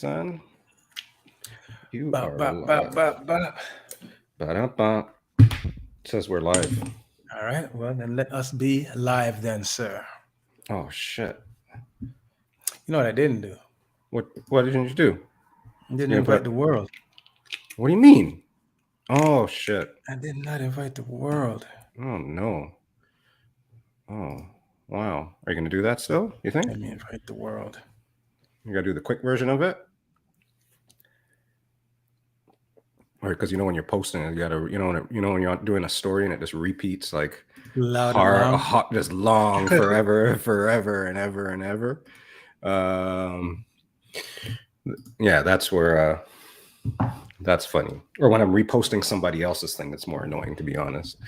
son. You Bop, are bop, live. bop, bop, bop. Ba-da-ba. It says we're live. All right. Well, then let us be live then, sir. Oh, shit. You know what I didn't do? What didn't you do? I didn't invite the world. What do you mean? Oh, shit. I did not invite the world. Oh, no. Oh, wow. Are you going to do that still, you think? Let me invite the world. You got to do the quick version of it? Or because when you're posting it, you got to, when you're doing a story and it just repeats like loud and long. Just long forever, forever and ever and ever. Yeah, that's where that's funny. Or when I'm reposting somebody else's thing, that's more annoying, to be honest.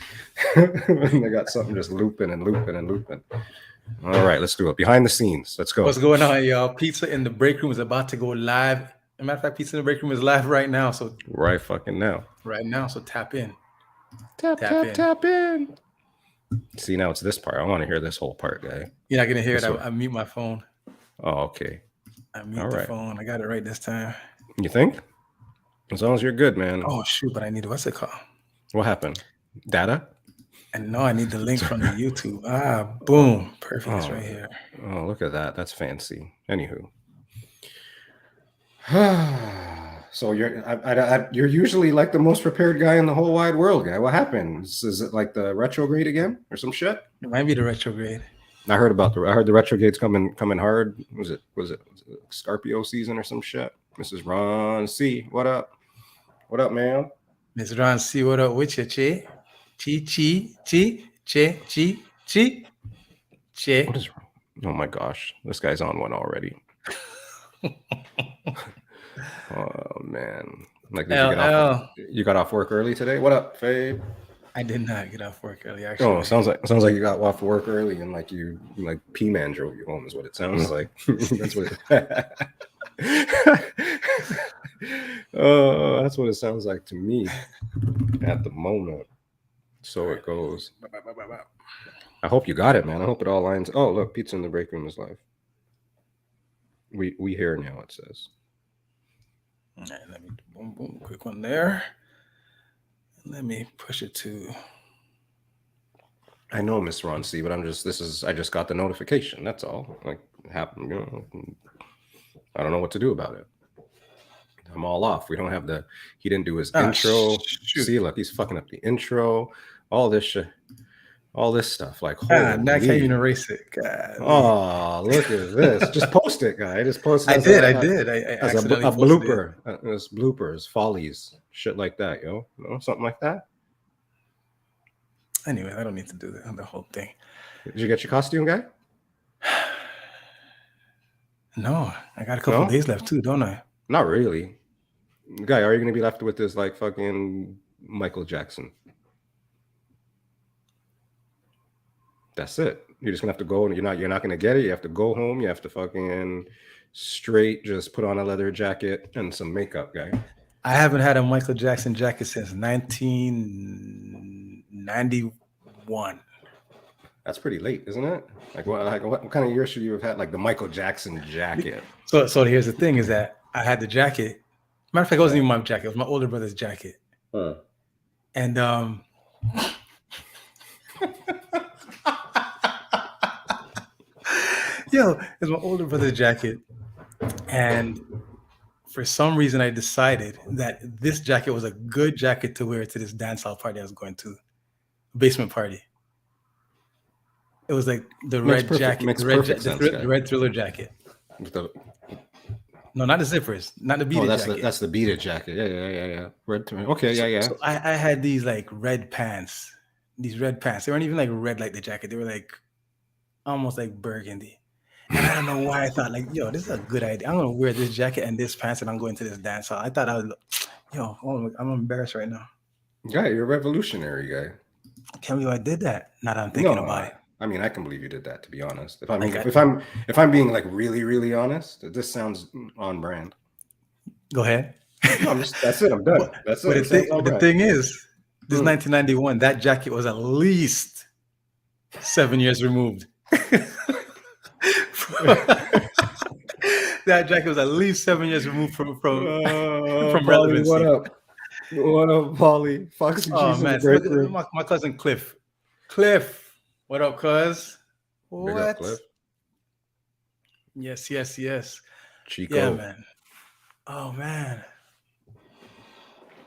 When they got something just looping and looping and looping. All right, let's do it. Behind the scenes. Let's go. What's going on, y'all? Pizza in the Break Room is about to go live. As a matter of fact, Pizza in the Break Room is live right now. So right fucking now. Right now. So tap in. Tap in. See, now it's this part. I want to hear this whole part, guy. You're not gonna hear it. I mute my phone. Oh, okay. I mute the phone. I got it right this time. You think? As long as you're good, man. Oh shoot! But I need what's it called? What happened? Data? And no, I need the link from the YouTube. Boom. Perfect. It's right here. Oh, look at that. That's fancy. Anywho. So you're usually like the most prepared guy in the whole wide world, guy. What happened? Is it like the retrograde again or some shit? It might be the retrograde. I heard the retrograde's coming hard. Was it Scorpio season or some shit? Mrs. Ron C, what up? What up, man? Miss Ron C, what up with you, Che? Che. What is wrong? Oh my gosh, this guy's on one already. Oh man, like you got off work early today? What up, Fabe? I did not get off work early. Actually, oh, sounds like you got off work early and like you P-Man drove you home is what it sounds like. That's what. Oh, that's what it sounds like to me at the moment. So it goes. I hope you got it, man. I hope it all lines. Oh, look, Pizza in the Break Room is live. We here now, it says. All right, let me boom, quick one there. Let me push it to. I know, Miss Ron C, but I just got the notification. That's all. Like it happened, I don't know what to do about it. I'm all off. We don't have he didn't do his intro. Shoot. See, look, he's fucking up the intro. All this shit. All this stuff, like now I can't even erase it. God. Oh, look at this! Just post it, guy. Just post it. I did. I accidentally a blooper. It's bloopers, follies, shit like that, something like that. Anyway, I don't need to do the whole thing. Did you get your costume, guy? No, I got a couple days left too, don't I? Not really, guy. Are you gonna be left with this like fucking Michael Jackson? That's it. You're just gonna have to go, and you're not gonna get it. You have to go home. You have to fucking straight just put on a leather jacket and some makeup, guy. I haven't had a Michael Jackson jacket since 1991. That's pretty late, isn't it? What kind of year should you have had like the Michael Jackson jacket? So here's the thing: is that I had the jacket. Matter of fact, it wasn't even my jacket. It was my older brother's jacket. And it's my older brother's jacket. And for some reason, I decided that this jacket was a good jacket to wear to this dancehall party I was going to, basement party. It was like the red jacket, the red Thriller jacket. No, not the zippers, not the beaded jacket. That's the beaded jacket. Yeah. Red. Okay, yeah. So I had these like red pants. These red pants. They weren't even like red like the jacket. They were like almost like burgundy. And I don't know why I thought like, this is a good idea. I'm gonna wear this jacket and this pants and I'm going to this dance hall. I thought I would, I'm embarrassed right now. Yeah, you're a revolutionary guy. Can't believe I did that. Now that I'm thinking about it. I mean, I can believe you did that, to be honest. If I'm being like really, really honest, this sounds on brand. Go ahead. No, that's it. I'm done. That's it. The thing is, this 1991, that jacket was at least 7 years removed. That jacket was at least 7 years removed from Paulie, relevancy. what up? What up, Paulie? Foxy Oh G's in the man, break look at room. my cousin Cliff. Cliff, what up, cuz? Big up, Cliff. Yes. Chico. Yeah, man. Oh man.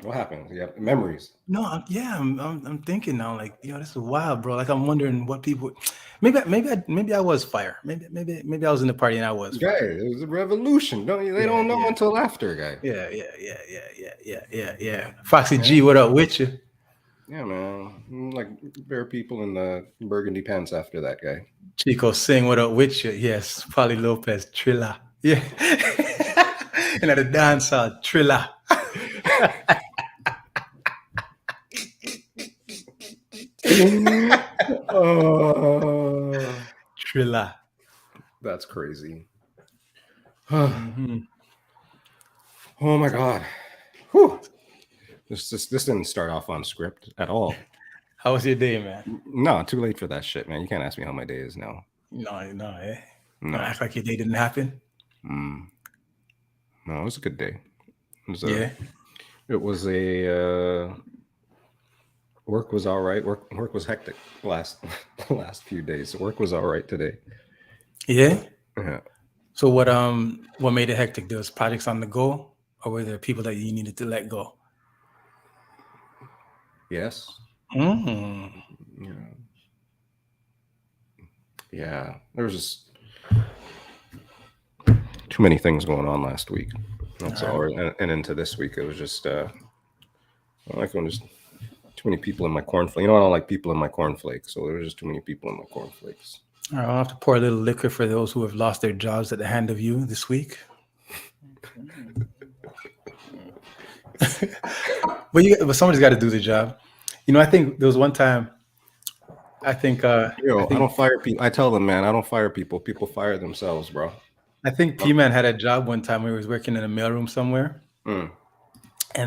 What happened? Yeah, memories. No, I'm thinking now, like, this is wild, bro. Like, I'm wondering what people. Maybe I was fire. Maybe I was in the party and I was Guy, fire. it was a revolution. They don't know until after, guy. Yeah. Foxy G, what up with you? Yeah, man. Like there are people in the burgundy pants after that guy. Chico Sing, what up with you? Yes, Paulie Lopez, Trilla. Yeah. And at the Dancehall, Trilla. Trilla. That's crazy. Mm-hmm. Oh my god. Whew. This didn't start off on script at all. How was your day, man? No, too late for that shit, man. You can't ask me how my day is now. No, eh? No. Act like your day didn't happen. No, it was a good day. It was a work was all right. Work was hectic the last few days. Work was all right today. Yeah. Yeah. So what made it hectic? There was projects on the go, or were there people that you needed to let go? Yes. Yeah. There was just too many things going on last week. That's all. And into this week, it was just I don't like when there's too many people in my cornflakes. I don't like people in my cornflakes, so there was just too many people in my cornflakes. All right, I'll have to pour a little liquor for those who have lost their jobs at the hand of you this week. But somebody's got to do the job. I think there was one time. I don't fire people. I tell them, man, I don't fire people. People fire themselves, bro. I think P-Man had a job one time where he was working in a mailroom somewhere. And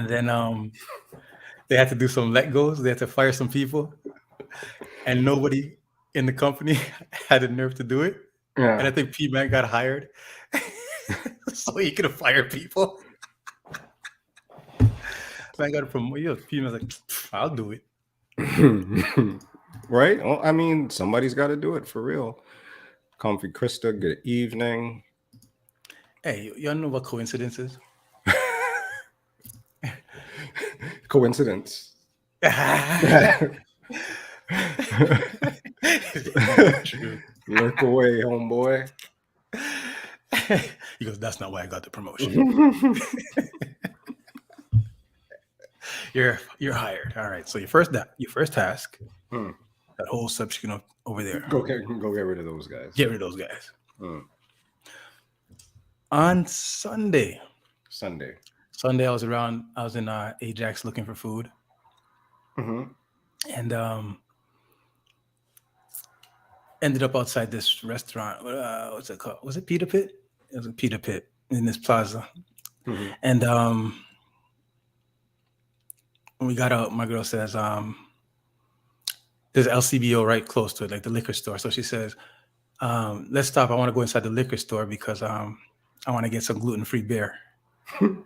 then they had to do some let goes. They had to fire some people. And nobody in the company had the nerve to do it. Yeah. And I think P-Man got hired so he could fire people. Man got a promotion. P-Man's like, I'll do it. Right? Well, I mean, somebody's got to do it for real. Comfy Krista, good evening. Hey, you don't know what coincidence is? Coincidence. True. Look away, homeboy. He goes, that's not why I got the promotion. You're hired. All right. So your first task, that whole section over there. Go get rid of those guys. Get rid of those guys. On Sunday, I was in Ajax looking for food. And ended up outside this restaurant. What's it called? Was it Peter Pit? It was a Peter Pit in this plaza. And when we got out, my girl says, there's LCBO right close to it, like the liquor store. So she says, let's stop. I want to go inside the liquor store because I want to get some gluten-free beer. All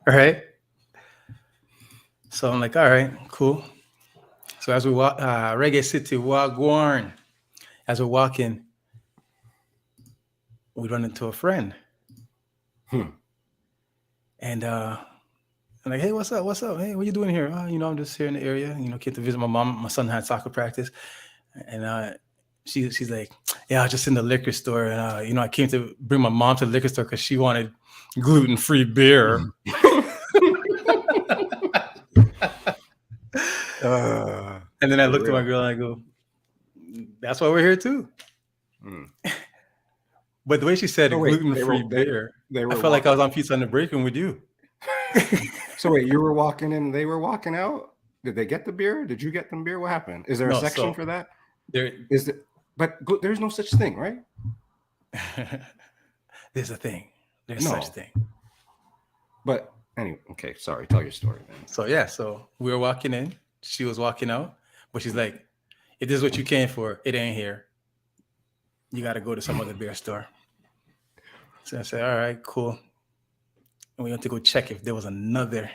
right. So I'm like, all right, cool. So as we walk, Reggae City, Wagwan. As we're walking, we run into a friend. And I'm like, hey, what's up? Hey, what you doing here? I'm just here in the area. Came to visit my mom. My son had soccer practice. And she's like, yeah, I was just in the liquor store. And, I came to bring my mom to the liquor store because she wanted gluten-free beer. And then I looked at my girl and I go, that's why we're here too. But the way she said gluten-free beer, I felt like I was on Pizza in the Break Room with you. So wait, you were walking in, they were walking out? Did they get the beer? Did you get them beer? What happened? Is there a section for that? But there's no such thing, right? There's a thing. There's such thing. But anyway, okay, sorry. Tell your story, man. So we were walking in. She was walking out, but she's like, if this is what you came for, it ain't here. You got to go to some other beer store. So I said, all right, cool. And we went to go check if there was another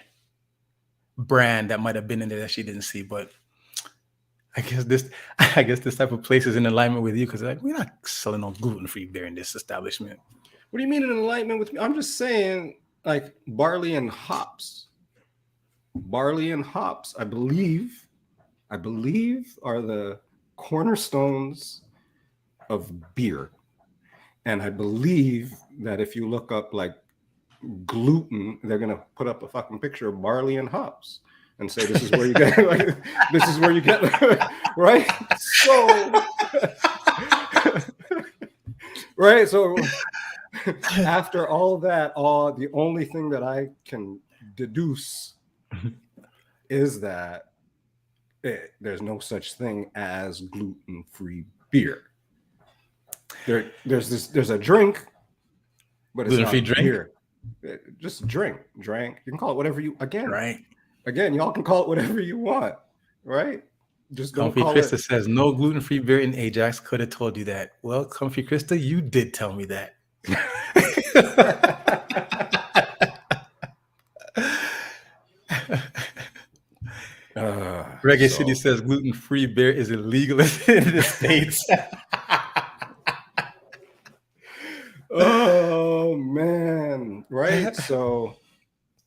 brand that might have been in there that she didn't see. But I guess this type of place is in alignment with you because like we're not selling no gluten-free beer in this establishment. What do you mean in alignment with me? I'm just saying, like barley and hops. Barley and hops, I believe, are the cornerstones of beer. And I believe that if you look up like gluten, they're gonna put up a fucking picture of barley and hops and say this is where you get like, this is where you get right. So right. So after all that, the only thing that I can deduce is that there's no such thing as gluten-free beer. There's a drink, but it's Gluten-free not drink? beer. Just drink. You can call it whatever you Right. Again, y'all can call it whatever you want, right? Just don't Comfy call Krista it. says no gluten-free beer in Ajax. Could have told you that. Well, Comfy Krista, you did tell me that. Reggae City says gluten-free beer is illegal in the States. Oh man, right? So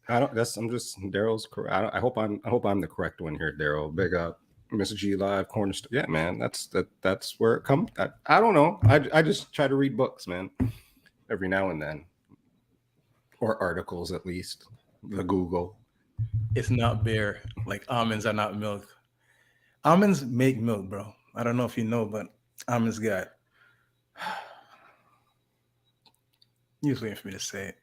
I'm just Daryl's correct. I hope I'm the correct one here, Daryl. Big up, Miss G Live Cornerstone. Yeah, man, that's where it comes. I don't know. I just try to read books, man, every now and then, or articles at least. The Google. It's not beer. Like almonds are not milk. Almonds make milk, bro. I don't know if you know, but almonds got. You was waiting for me to say it.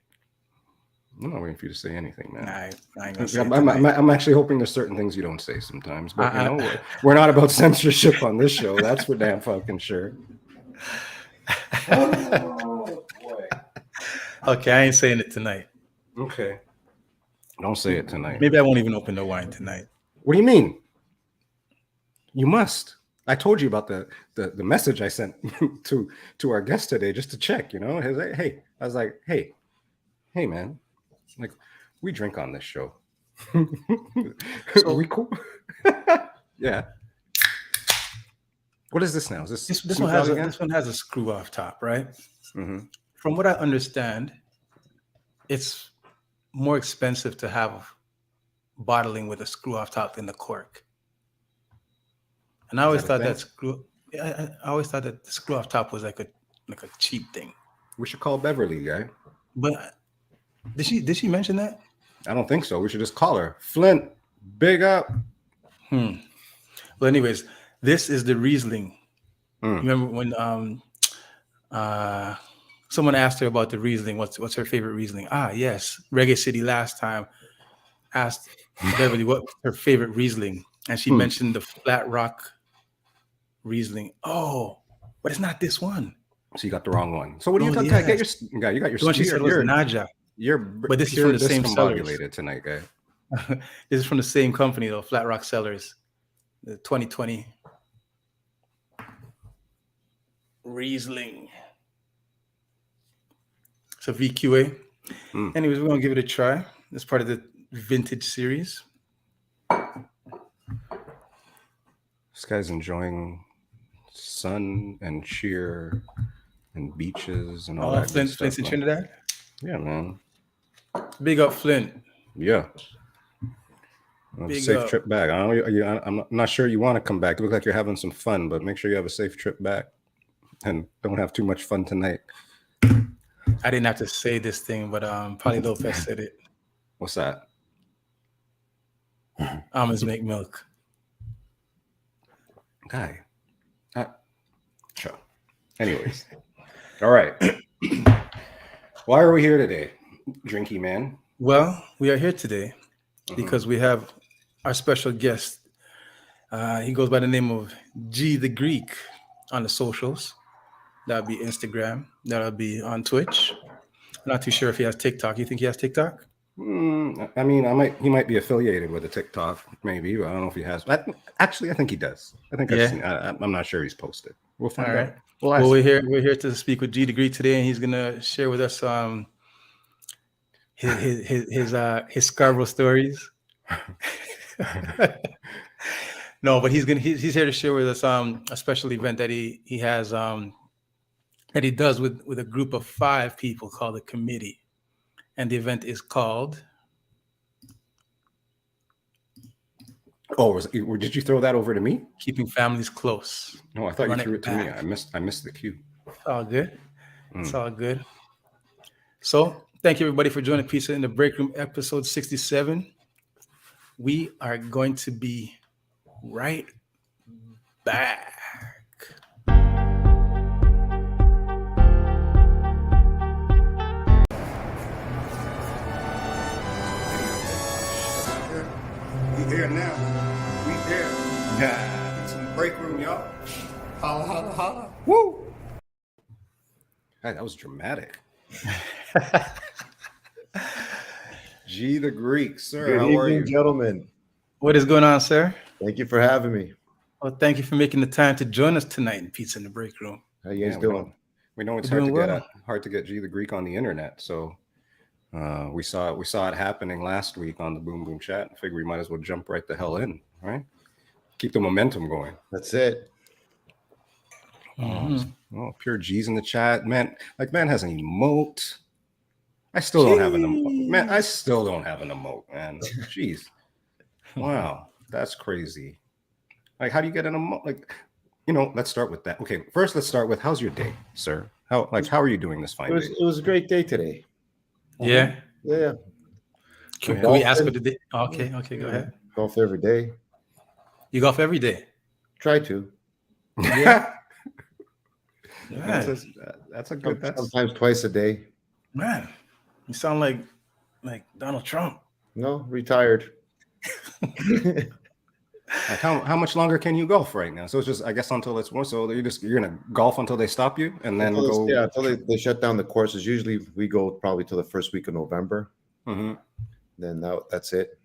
I'm not waiting for you to say anything, man. I ain't gonna say I'm actually hoping there's certain things you don't say sometimes, but we're not about censorship on this show. That's for damn fucking sure. Oh boy. Okay, I ain't saying it tonight. Okay. Don't say it tonight. Maybe I won't even open the wine tonight. What do you mean? You must. I told you about the message I sent to our guest today just to check, you know. Hey, I was like, hey, man, like we drink on this show. So we cool? Yeah. What is this now? Is this one has a screw off top, right? Mm-hmm. From what I understand, it's more expensive to have bottling with a screw off top than the cork. And I always thought that the screw off top was like a cheap thing. We should call Beverly, guy. But did she mention that? I don't think so. We should just call her. Flint, big up. Well, anyways, this is the Riesling. Remember when someone asked her about the Riesling? What's her favorite Riesling? Yes, Reggae City last time asked Beverly what her favorite Riesling, and she mentioned the Flat Rock Riesling. Oh, but it's not this one. So you got the wrong one. So what are you talking about? Get your guy. You got your. The one she said was Naja. But this is from the same sellers tonight, guy. This is from the same company though, Flat Rock Cellars, the 2020 Riesling. It's a VQA. Anyways, we're gonna give it a try. It's part of the vintage series. This guy's enjoying sun and cheer and beaches and all that. Flint's in Trinidad? Yeah, man. Big up, Flint. Yeah. Safe trip back. I'm not sure you want to come back. It looks like you're having some fun, but make sure you have a safe trip back and don't have too much fun tonight. I didn't have to say this thing, but Polly Lopez said it. What's that? Almonds make milk. Guy. Sure. Anyways. All right. Why are we here today, Drinky Man? Well, we are here today because we have our special guest. He goes by the name of G the Greek on the socials. That'll be Instagram. That'll be on Twitch. I'm not too sure if he has TikTok. You think he has TikTok? I mean, he might be affiliated with a TikTok, maybe, but I don't know if he has. Actually, I think he does. I think I've Yeah. seen. I'm not sure he's posted. We'll find All out. right. Well, Well, we're here to speak with G Degree today, and he's gonna share with us his Scarborough stories. No, but he's here to share with us a special event that he has that he does with a group of 5 people called the committee, and the event is called. Oh, did you throw that over to me? Keeping Families Close. No, I thought you Run threw it to me. back. I missed the cue. It's all good. It's all good. So thank you everybody for joining Pizza in the Break Room episode 67. We are going to be right back. We here now. We here. Yeah. It's in the break room, y'all. Holla, holla, holla. Woo! Hey, that was dramatic. G the Greek, sir. Good how evening, are you? gentlemen. What is going on, sir? Thank you for having me. Well, thank you for making the time to join us tonight in Pizza in the Break Room. How you guys Yeah, doing? we know it's We're hard to doing hard to get G the Greek on the internet. So we saw it happening last week on the Boom Boom Chat. I figure we might as well jump right the hell in, right? Keep the momentum going. That's it. Oh, pure G's in the chat, man. Like, man has an emote. I still don't have an emote, man. I still don't have an emote, man. Jeez, wow, that's crazy. Like, how do you get an emote? Like, let's start with that. Okay, first let's start with how's your day, sir? How are you doing this fine day? It was a great day today. Yeah. Yeah. Can we ask what the day? Okay, go ahead. Golf every day. You golf every day? Try to. Yeah. That's a good. Sometimes twice a day. Man, you sound like Donald Trump. No, retired. Like how much longer can you golf right now? So it's just, I guess, until it's more. So you're gonna golf until they stop you, and then until they shut down the courses. Usually we go probably till the first week of November. Mm-hmm. Then that's it,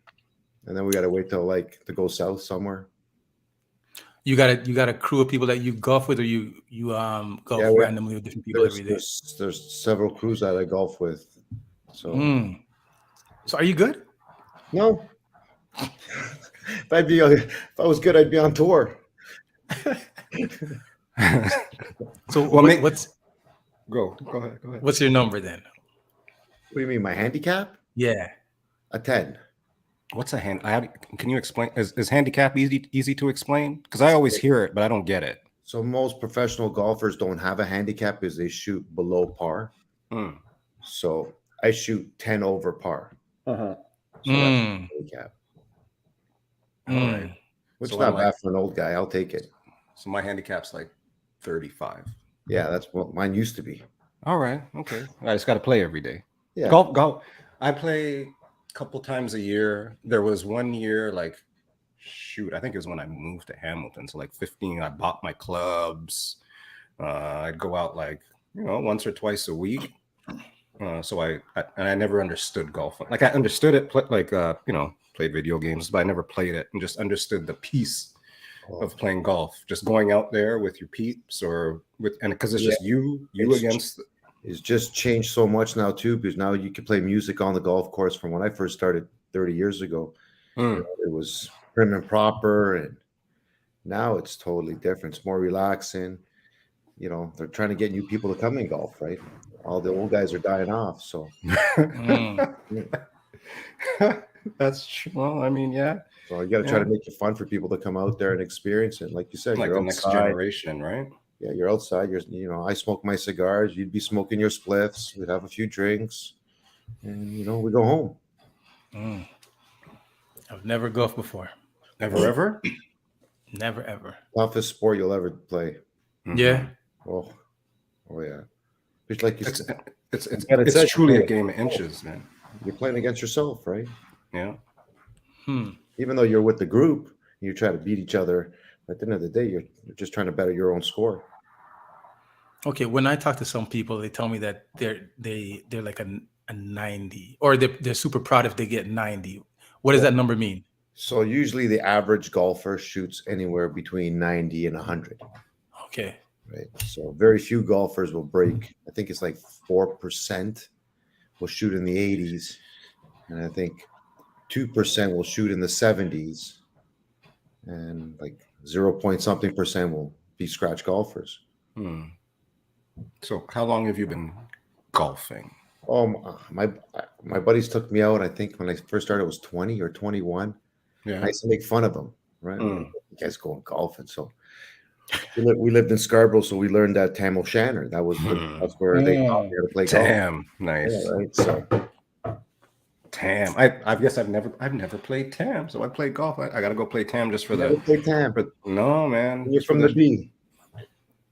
and then we got to wait till to go south somewhere. You got a crew of people that you golf with, or you golf randomly with different people every day? There's several crews that I golf with. So. So are you good? No. If I was good, I'd be on tour. So go ahead. What's your number then? What do you mean, my handicap? Yeah. A 10. What's a hand? Can you explain? Is handicap easy to explain? Because I always hear it, but I don't get it. So most professional golfers don't have a handicap because they shoot below par. So I shoot 10 over par. So that's a handicap. All right. Which is not bad for an old guy. I'll take it. So my handicap's like 35. Yeah, that's what mine used to be. All right. Okay. I just got to play every day. Yeah. Golf. I play a couple times a year. There was one year, I think it was when I moved to Hamilton. So 15, I bought my clubs. I'd go out once or twice a week. So I never understood golf. I understood it, played video games, but I never played it and just understood the piece of playing golf. Just going out there with your peeps because it's just you against. It's just changed so much now too, because now you can play music on the golf course. From when I first started 30 years ago, it was prim and proper, and now it's totally different. It's more relaxing. They're trying to get new people to come and golf, right? All the old guys are dying off, so. That's true. Well, I mean, yeah. So you got to try to make it fun for people to come out there and experience it. Like you said, you're the next generation, right? Yeah, you're outside. I smoke my cigars. You'd be smoking your spliffs. We'd have a few drinks, and we go home. I've never golfed before. Never ever. Never ever. Toughest sport you'll ever play. Yeah. Oh yeah. It's like it's truly a game of inches, man. You're playing against yourself, right? Yeah. Even though you're with the group, you try to beat each other. At the end of the day, you're just trying to better your own score. Okay, when I talk to some people, they tell me that they're like a 90, or they're super proud if they get 90. What does that number mean? So usually the average golfer shoots anywhere between 90 and 100. Okay. Right. So very few golfers will break. I think it's like 4% will shoot in the 80s. And I think 2% will shoot in the 70s. And like 0 point something percent will be scratch golfers. So how long have you been golfing? Oh, my buddies took me out. I think when I first started, it was 20 or 21. Yeah. I used to make fun of them, right? You guys going golfing. So we lived in Scarborough, so we learned that Tam O'Shanter. That's where they taught me how to play golf. Tam, nice. Yeah, right. So Tam. I guess I've never played Tam, so I play golf. I gotta go play Tam just for you that. never played Tam, but No, man. you're from the B.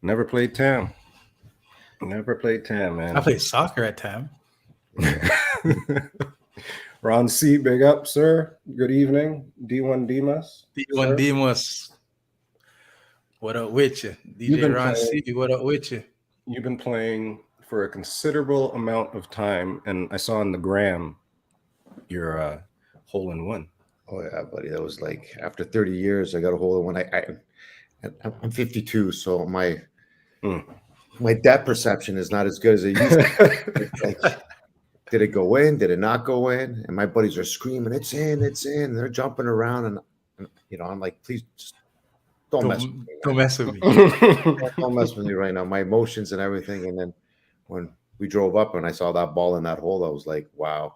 Never played Tam. Never played Tam, man. I played soccer at Tam. Ron C, big up, sir. Good evening. D1 Dimas. D1 Demos. What up with you? DJ Ron C, what up with you? You've been playing for a considerable amount of time, and I saw on the gram your hole in one. Oh yeah, buddy. That was like after 30 years, I got a hole in one. I'm 52, so my depth perception is not as good as it used to be. Like, did it go in? Did it not go in? And my buddies are screaming, "It's in! It's in!" And they're jumping around, and I'm like, "Please, just don't mess with me. Don't mess with me. Don't mess with me right now." My emotions and everything. And then when we drove up and I saw that ball in that hole, I was like, "Wow,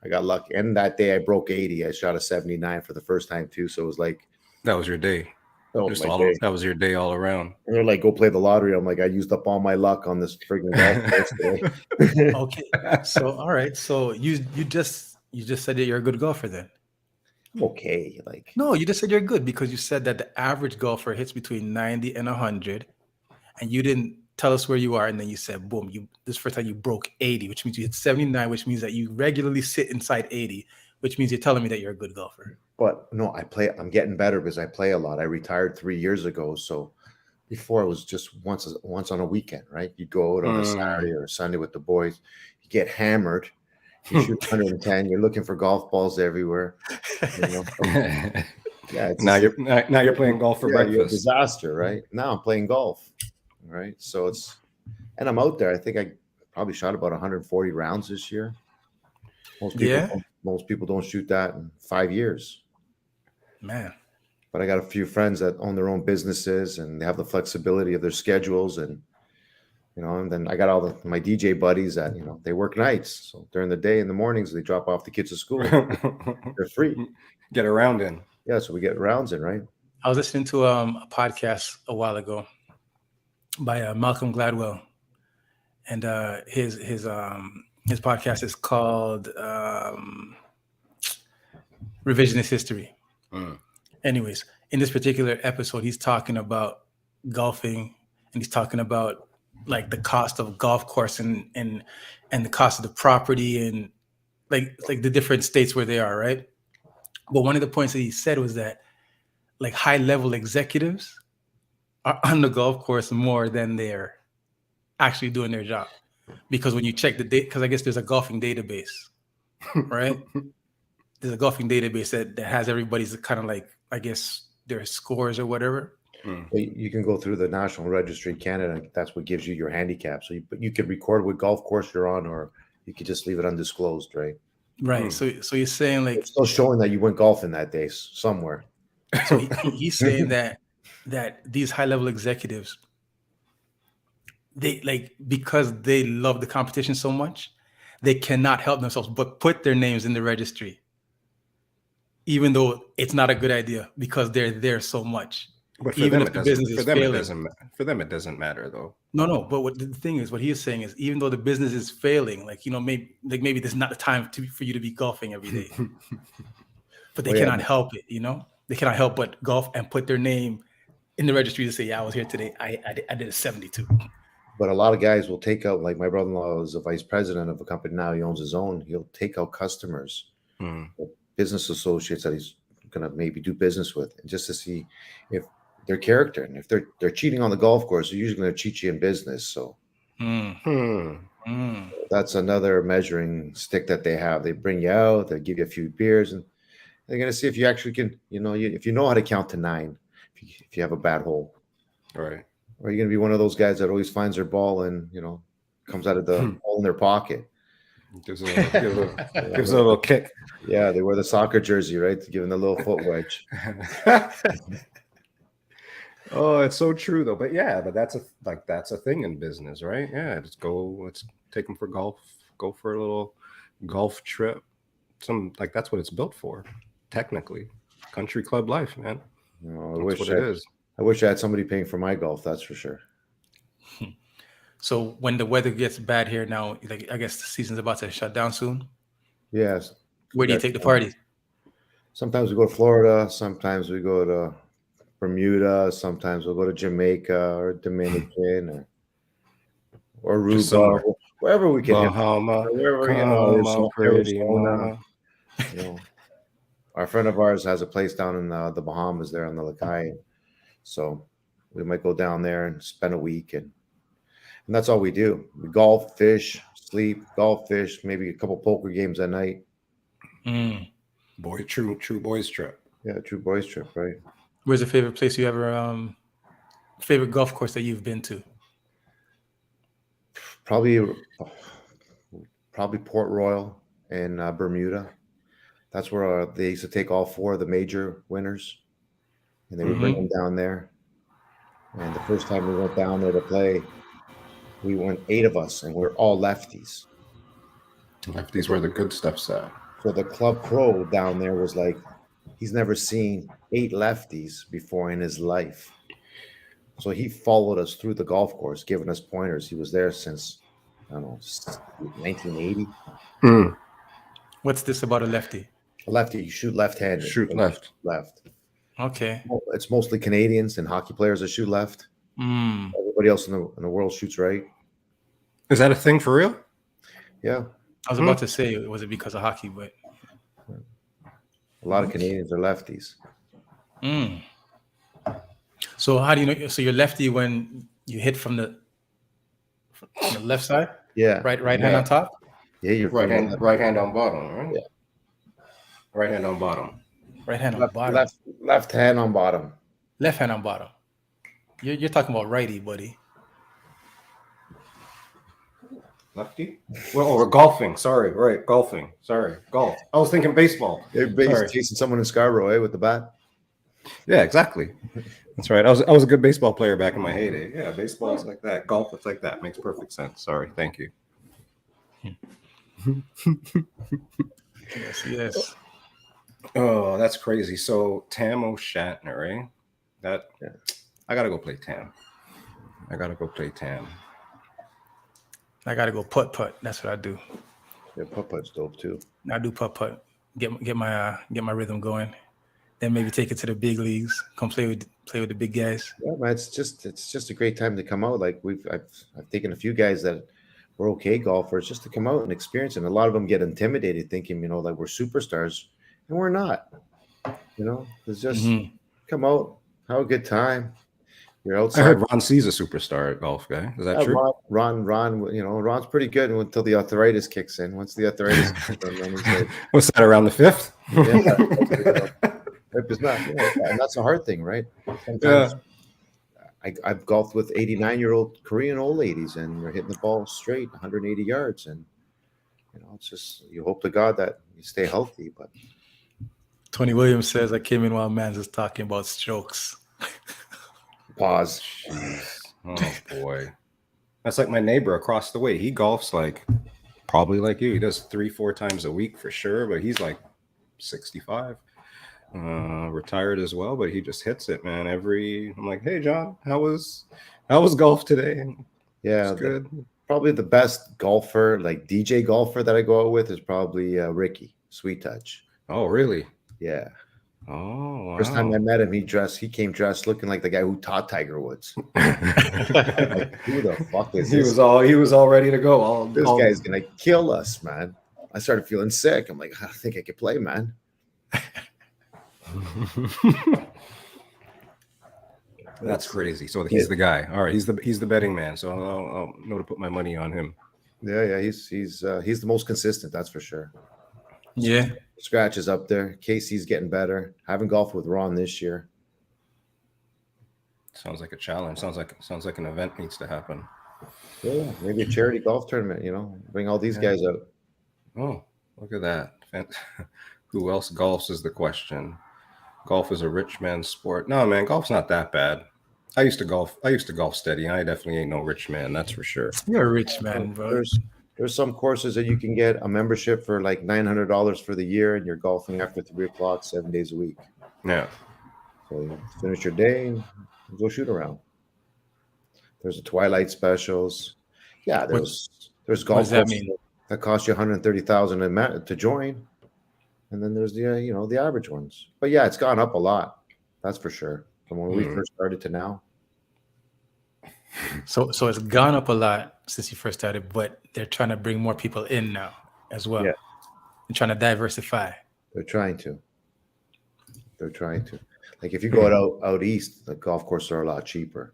I got lucky." And that day I broke 80. I shot a 79 for the first time too. So it was like that was your day. That was your day all around. And they're like, "Go play the lottery." I'm like, I used up all my luck on this freaking golf course today. Okay. So all right. So you just said that you're a good golfer then. Okay. Like no, you just said you're good because you said that the average golfer hits between 90 and 100, and you didn't tell us where you are, and then you said, boom, this first time you broke 80, which means you hit 79, which means that you regularly sit inside 80, which means you're telling me that you're a good golfer. But no, I'm getting better because I play a lot. I retired 3 years ago. So before it was just once on a weekend, right? You'd go out on a Saturday or a Sunday with the boys. You get hammered. You shoot 110. You're looking for golf balls everywhere. Yeah. Now you're playing golf for breakfast. You're a disaster, right? Now I'm playing golf, right? So and I'm out there. I think I probably shot about 140 rounds this year. Most people don't shoot that in 5 years. Man. But I got a few friends that own their own businesses and they have the flexibility of their schedules, and and then I got all my DJ buddies that they work nights. So during the day, in the mornings, they drop off the kids to school. They're free. Get a round in. Yeah, so we get rounds in, right? I was listening to a podcast a while ago by Malcom Gladwell, and his podcast is called Revisionist History. Anyways, in this particular episode, he's talking about golfing, and he's talking about like the cost of golf course and the cost of the property and like the different states where they are, right? But one of the points that he said was that like high level executives are on the golf course more than they're actually doing their job. Because when you check the date, because I guess there's a golfing database, right? There's a golfing database that has everybody's kind of like, I guess, their scores or whatever. You can go through the National Registry Canada. That's what gives you your handicap. So you could record what golf course you're on, or you could just leave it undisclosed, right? Right. So you're saying like it's still showing that you went golfing that day somewhere. So he's saying that these high level executives, they like, because they love the competition so much, they cannot help themselves but put their names in the registry, even though it's not a good idea because they're there so much. But for even them, if the business is failing. For them, it doesn't matter though. No. But what the thing is, what he is saying is, even though the business is failing, like maybe this is not the time for you to be golfing every day. But they cannot help it. They cannot help but golf and put their name in the registry to say, "Yeah, I was here today. I did a 72." But a lot of guys will take out, like my brother-in-law is a vice president of a company now. He owns his own. He'll take out customers, business associates that he's going to maybe do business with, just to see if their character, and if they're cheating on the golf course, they're usually going to cheat you in business. So Mm. That's another measuring stick that they have. They bring you out, they give you a few beers, and they're going to see if you actually can, if you know how to count to 9, if you have a bad hole. Right. Or you're going to be one of those guys that always finds their ball and, comes out of the hole in their pocket. Gives it a little kick. Yeah, they wear the soccer jersey, right? To give them the little foot wedge. Oh, it's so true though. But yeah, but that's a thing in business, right? Yeah, let's take them for golf, go for a little golf trip. That's what it's built for, technically. Country club life, man. I wish I had somebody paying for my golf, that's for sure. So when the weather gets bad here now, I guess the season's about to shut down soon. Yes. Where do you take the party? Sometimes we go to Florida. Sometimes we go to Bermuda. Sometimes we'll go to Jamaica or Dominican or Aruba, wherever we can. Bahama, Arizona. Our friend of ours has a place down in the Bahamas there on the Lakai. So we might go down there and spend a week, and that's all we do. We golf, fish, sleep, golf, fish, maybe a couple poker games at night. Boy, true boys trip. Yeah, true boys trip, right? Where's the favorite place you ever favorite golf course that you've been to? Probably Port Royal in Bermuda. That's where they used to take all 4 of the major winners, and they would bring them down there. And the first time we went down there to play, we went 8 of us, and we're all lefties. Lefties where the good stuff's at. So the club pro down there was like, he's never seen 8 lefties before in his life. So he followed us through the golf course, giving us pointers. He was there since, I don't know, 1980. What's this about a lefty? A lefty, you shoot left-handed. Shoot left. Okay. Well, it's mostly Canadians and hockey players that shoot left. Everybody else in the world shoots right. Is that a thing for real? Yeah. I was about to say, was it because of hockey? But a lot of Canadians are lefties. So how do you know? So you're lefty when you hit from the left side? Yeah. Right hand on top? Yeah, you're right hand on bottom, right? Yeah. Right hand on bottom. Right hand on bottom. Left hand on bottom. Left hand on bottom. You're talking about righty, buddy. Lefty? Well, we're golfing. Sorry, right. Golfing. Sorry. Golf. I was thinking baseball. Everybody's chasing someone in Scarborough, with the bat. Yeah, exactly. That's right. I was a good baseball player back in my heyday. Yeah, baseball is like that. Golf is like that. Makes perfect sense. Sorry. Thank you. Yes. Oh, that's crazy. So Tam O'Shatner, eh? I gotta go play Tam. I gotta go putt. That's what I do. Yeah, putt-putt's dope too. I do putt. Get my rhythm going. Then maybe take it to the big leagues. Come play with the big guys. Yeah, man, it's just a great time to come out. Like I've taken a few guys that were okay golfers just to come out and experience it. And a lot of them get intimidated, thinking like we're superstars, and we're not. It's just come out, have a good time. You're outside. I heard Ron C's a superstar at golf guy. Is that true? Ron, Ron's pretty good until the arthritis kicks in. Once the arthritis kicks in, then he's like, what's that, around the 5th? And that's a hard thing, right? Sometimes I've golfed with 89-year-old Korean old ladies, and they're hitting the ball straight 180 yards, and it's just, you hope to God that you stay healthy. But Tony Williams says, I came in while Mans is talking about strokes. Pause. Oh boy, that's like my neighbor across the way. He golfs probably like you. He does 3-4 times a week for sure, but he's like 65, retired as well. But he just hits it, man. I'm like, hey John, how was golf today? Yeah, good. Probably the best golfer, like DJ golfer that I go out with, is probably Ricky Sweet Touch. Oh really? Yeah. Oh, wow. First time I met him, he came dressed looking like the guy who taught Tiger Woods. Like, who the fuck is this? He was all ready to go. This guy's gonna kill us, man. I started feeling sick. I'm like, I don't think I could play, man. That's crazy. So he's the guy. All right, he's the betting man. So I'll know to put my money on him. Yeah. He's the most consistent. That's for sure. Yeah. Scratch is up there. Casey's getting better. Haven't golfed with Ron this year. Sounds like a challenge. Sounds like an event needs to happen. Yeah, maybe a charity golf tournament. Bring all these guys out. Oh, look at that. Who else golfs is the question. Golf is a rich man's sport. No, man, golf's not that bad. I used to golf steady. I definitely ain't no rich man, that's for sure. You're a rich man, bro. There's some courses that you can get a membership for like $900 for the year, and you're golfing after 3 o'clock, 7 days a week. Yeah. So you finish your day and go shoot around. There's the twilight specials. Yeah, there's golf. What does that mean? That cost you $130,000 to join, and then there's the the average ones. But yeah, it's gone up a lot. That's for sure. From when we first started to now. So it's gone up a lot since you first started, but they're trying to bring more people in now as well. Yeah. And trying to diversify. They're trying to. Like if you go out east, the golf courses are a lot cheaper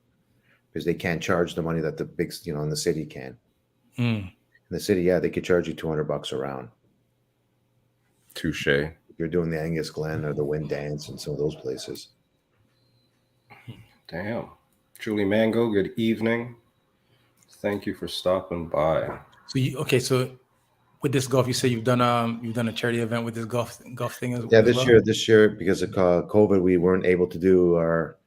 because they can't charge the money that the big, in the city can. In the city, yeah, they could charge you $200 a round. Touche. If you're doing the Angus Glen or the Wind Dance and some of those places. Damn. Julie Mango, good evening. Thank you for stopping by. So with this golf, you say you've done a charity event with this golf thing as well? Yeah, this year because of COVID, we weren't able to do our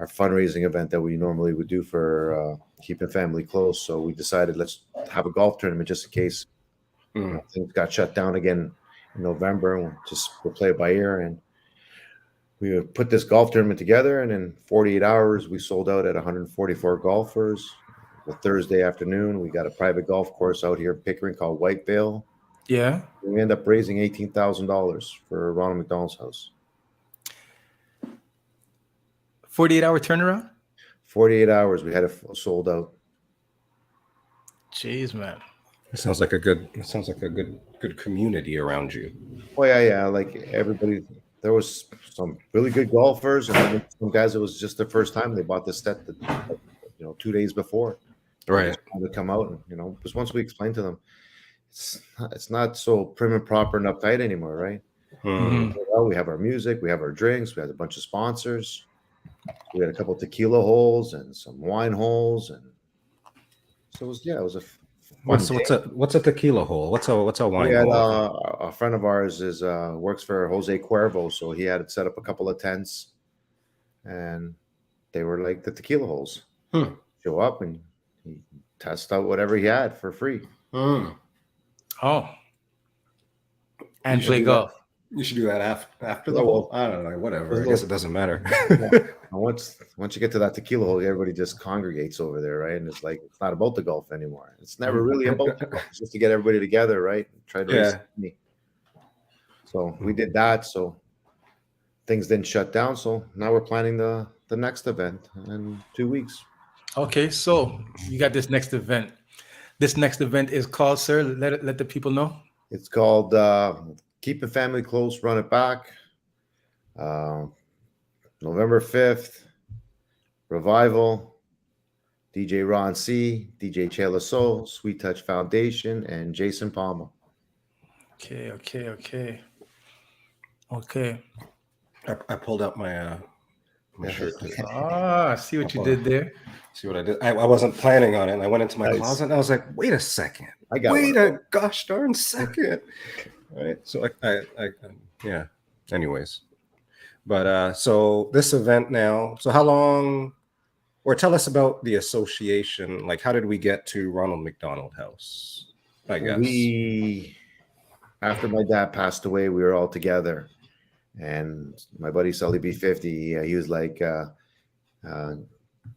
fundraising event that we normally would do for keeping family close. So we decided let's have a golf tournament just in case things got shut down again in November. We'll play it by ear, and we put this golf tournament together. And in 48 hours, we sold out at 144 golfers. The Thursday afternoon, we got a private golf course out here in Pickering called Whitevale. Yeah. We ended up raising $18,000 for Ronald McDonald's house. 48-hour turnaround? 48 hours. We had it sold out. Jeez, man. It sounds like a good community around you. Oh yeah. Like everybody, there was some really good golfers, and then some guys. It was just their first time. They bought this set, 2 days before. Right. To come out, and because once we explained to them, it's not so prim and proper and uptight anymore, right? Well, we have our music, we have our drinks, we had a bunch of sponsors. We had a couple of tequila holes and some wine holes, and so it was a what's a tequila hole? What's a wine hole? A friend of ours works for Jose Cuervo, so he had set up a couple of tents, and they were like the tequila holes. Show up and he test out whatever he had for free. Oh, and play golf. You should do that after the hole. I don't know, whatever. I guess it doesn't matter. Once you get to that tequila hole, everybody just congregates over there, right? And it's not about the golf anymore. It's never really about the golf. It's just to get everybody together, right? Try to raise money. So we did that. So things didn't shut down. So now we're planning the next event in 2 weeks. Okay, so you got this next event. This next event is called, sir, let the people know. It's called Keeping Family Close, Run It Back. November 5th, Revival, DJ Ron C, DJ Chela Soul, Sweet Touch Foundation, and Jason Palma. Okay. I pulled up my shirt. I see what you did there. See what I did? I wasn't planning on it. And I went into my closet and I was like, wait a second. Wait a gosh darn second. All right. So yeah. Anyways. But so this event now, so how long, or tell us about the association. Like, how did we get to Ronald McDonald House? I guess. After my dad passed away, we were all together. And my buddy Sully B50, he was like,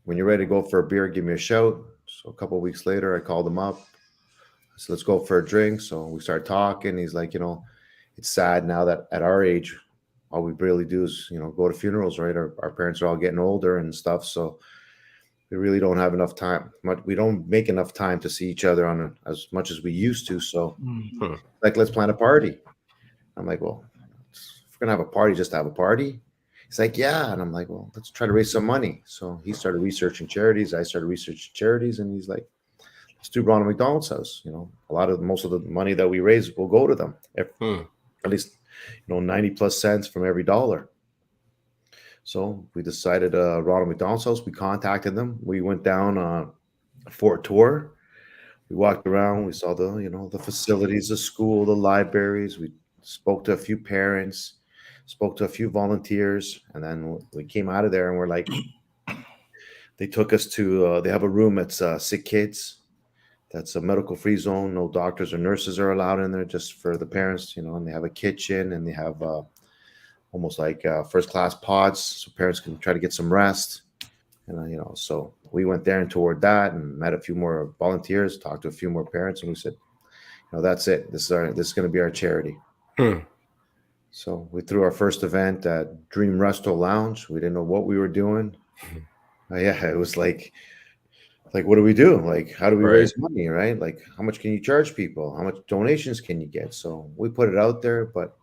when you're ready to go for a beer, give me a shout. So a couple of weeks later, I called him up. I said, let's go for a drink. So we started talking. He's like, it's sad now that at our age, all we really do is, go to funerals, right? Our parents are all getting older and stuff. So we really don't have enough time. We don't make enough time to see each other as much as we used to. So let's plan a party. I'm like, well, if we're going to have a party, just to have a party. He's like, yeah. And I'm like, well, let's try to raise some money. So he started researching charities. I started researching charities. And he's like, let's do Ronald McDonald's house. Most of the money that we raise will go to them. At least 90 plus cents from every dollar. So we decided Ronald McDonald's house. We contacted them. We went down for a tour. We walked around. We saw the facilities, the school, the libraries. We spoke to a few parents, spoke to a few volunteers, and then we came out of there and we're like, they took us to, they have a room that's sick kids. That's a medical-free zone. No doctors or nurses are allowed in there, just for the parents, and they have a kitchen and they have almost like first-class pods so parents can try to get some rest. And, so we went there and toured that and met a few more volunteers, talked to a few more parents, and we said, that's it. This is going to be our charity. So we threw our first event at Dream Resto Lounge. We didn't know what we were doing. It was like, what do we do? Like, how do we raise money, right? Like, how much can you charge people? How much donations can you get? So we put it out there, but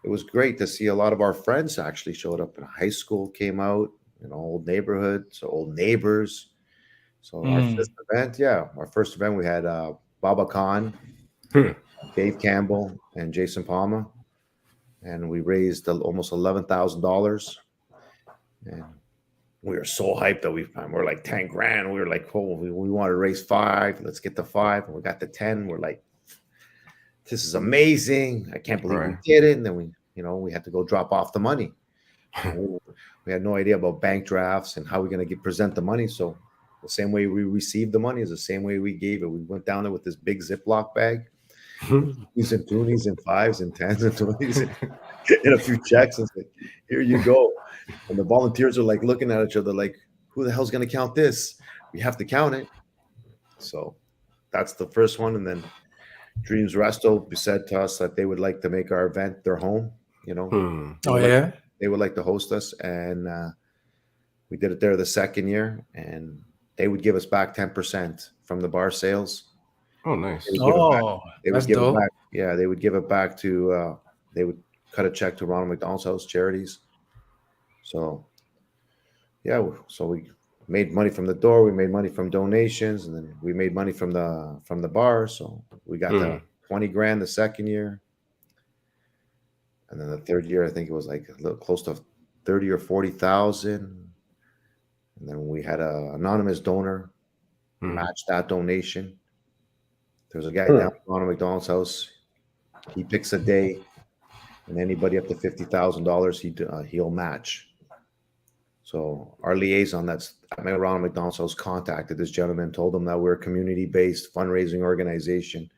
it was great to see a lot of our friends actually showed up. In high school came out, old neighborhood, so old neighbors. So our first event, we had Baba Khan, Dave Campbell, and Jason Palma, and we raised almost $11,000. And we were so hyped that we're like 10 grand. We were like, oh, we want to raise 5. Let's get to 5. And we got to 10. We're like, this is amazing. I can't believe we did it. And then we had to go drop off the money. We had no idea about bank drafts and how we're going to present the money. So the same way we received the money is the same way we gave it. We went down there with this big Ziploc bag, using 20s and 5s and 10s and 20s and a few checks. And like, here you go. And the volunteers are like looking at each other like, who the hell's going to count this? We have to count it. So that's the first one. And then Dreams Resto said to us that they would like to make our event their home. They would like to host us. And we did it there the second year. And they would give us back 10% from the bar sales. Oh, nice. That's dope. They would give it back to, they would cut a check to Ronald McDonald's House charities. So, so we made money from the door. We made money from donations, and then we made money from the bar. So we got the 20 grand the second year. And then the third year, I think it was like a little close to 30 or 40,000. And then we had an anonymous donor match that donation. There's a guy down at Ronald McDonald's House. He picks a day, and anybody up to $50,000, he'll match. So our liaison that's at Ronald McDonald's House contacted this gentleman, told him that we're a community-based fundraising organization.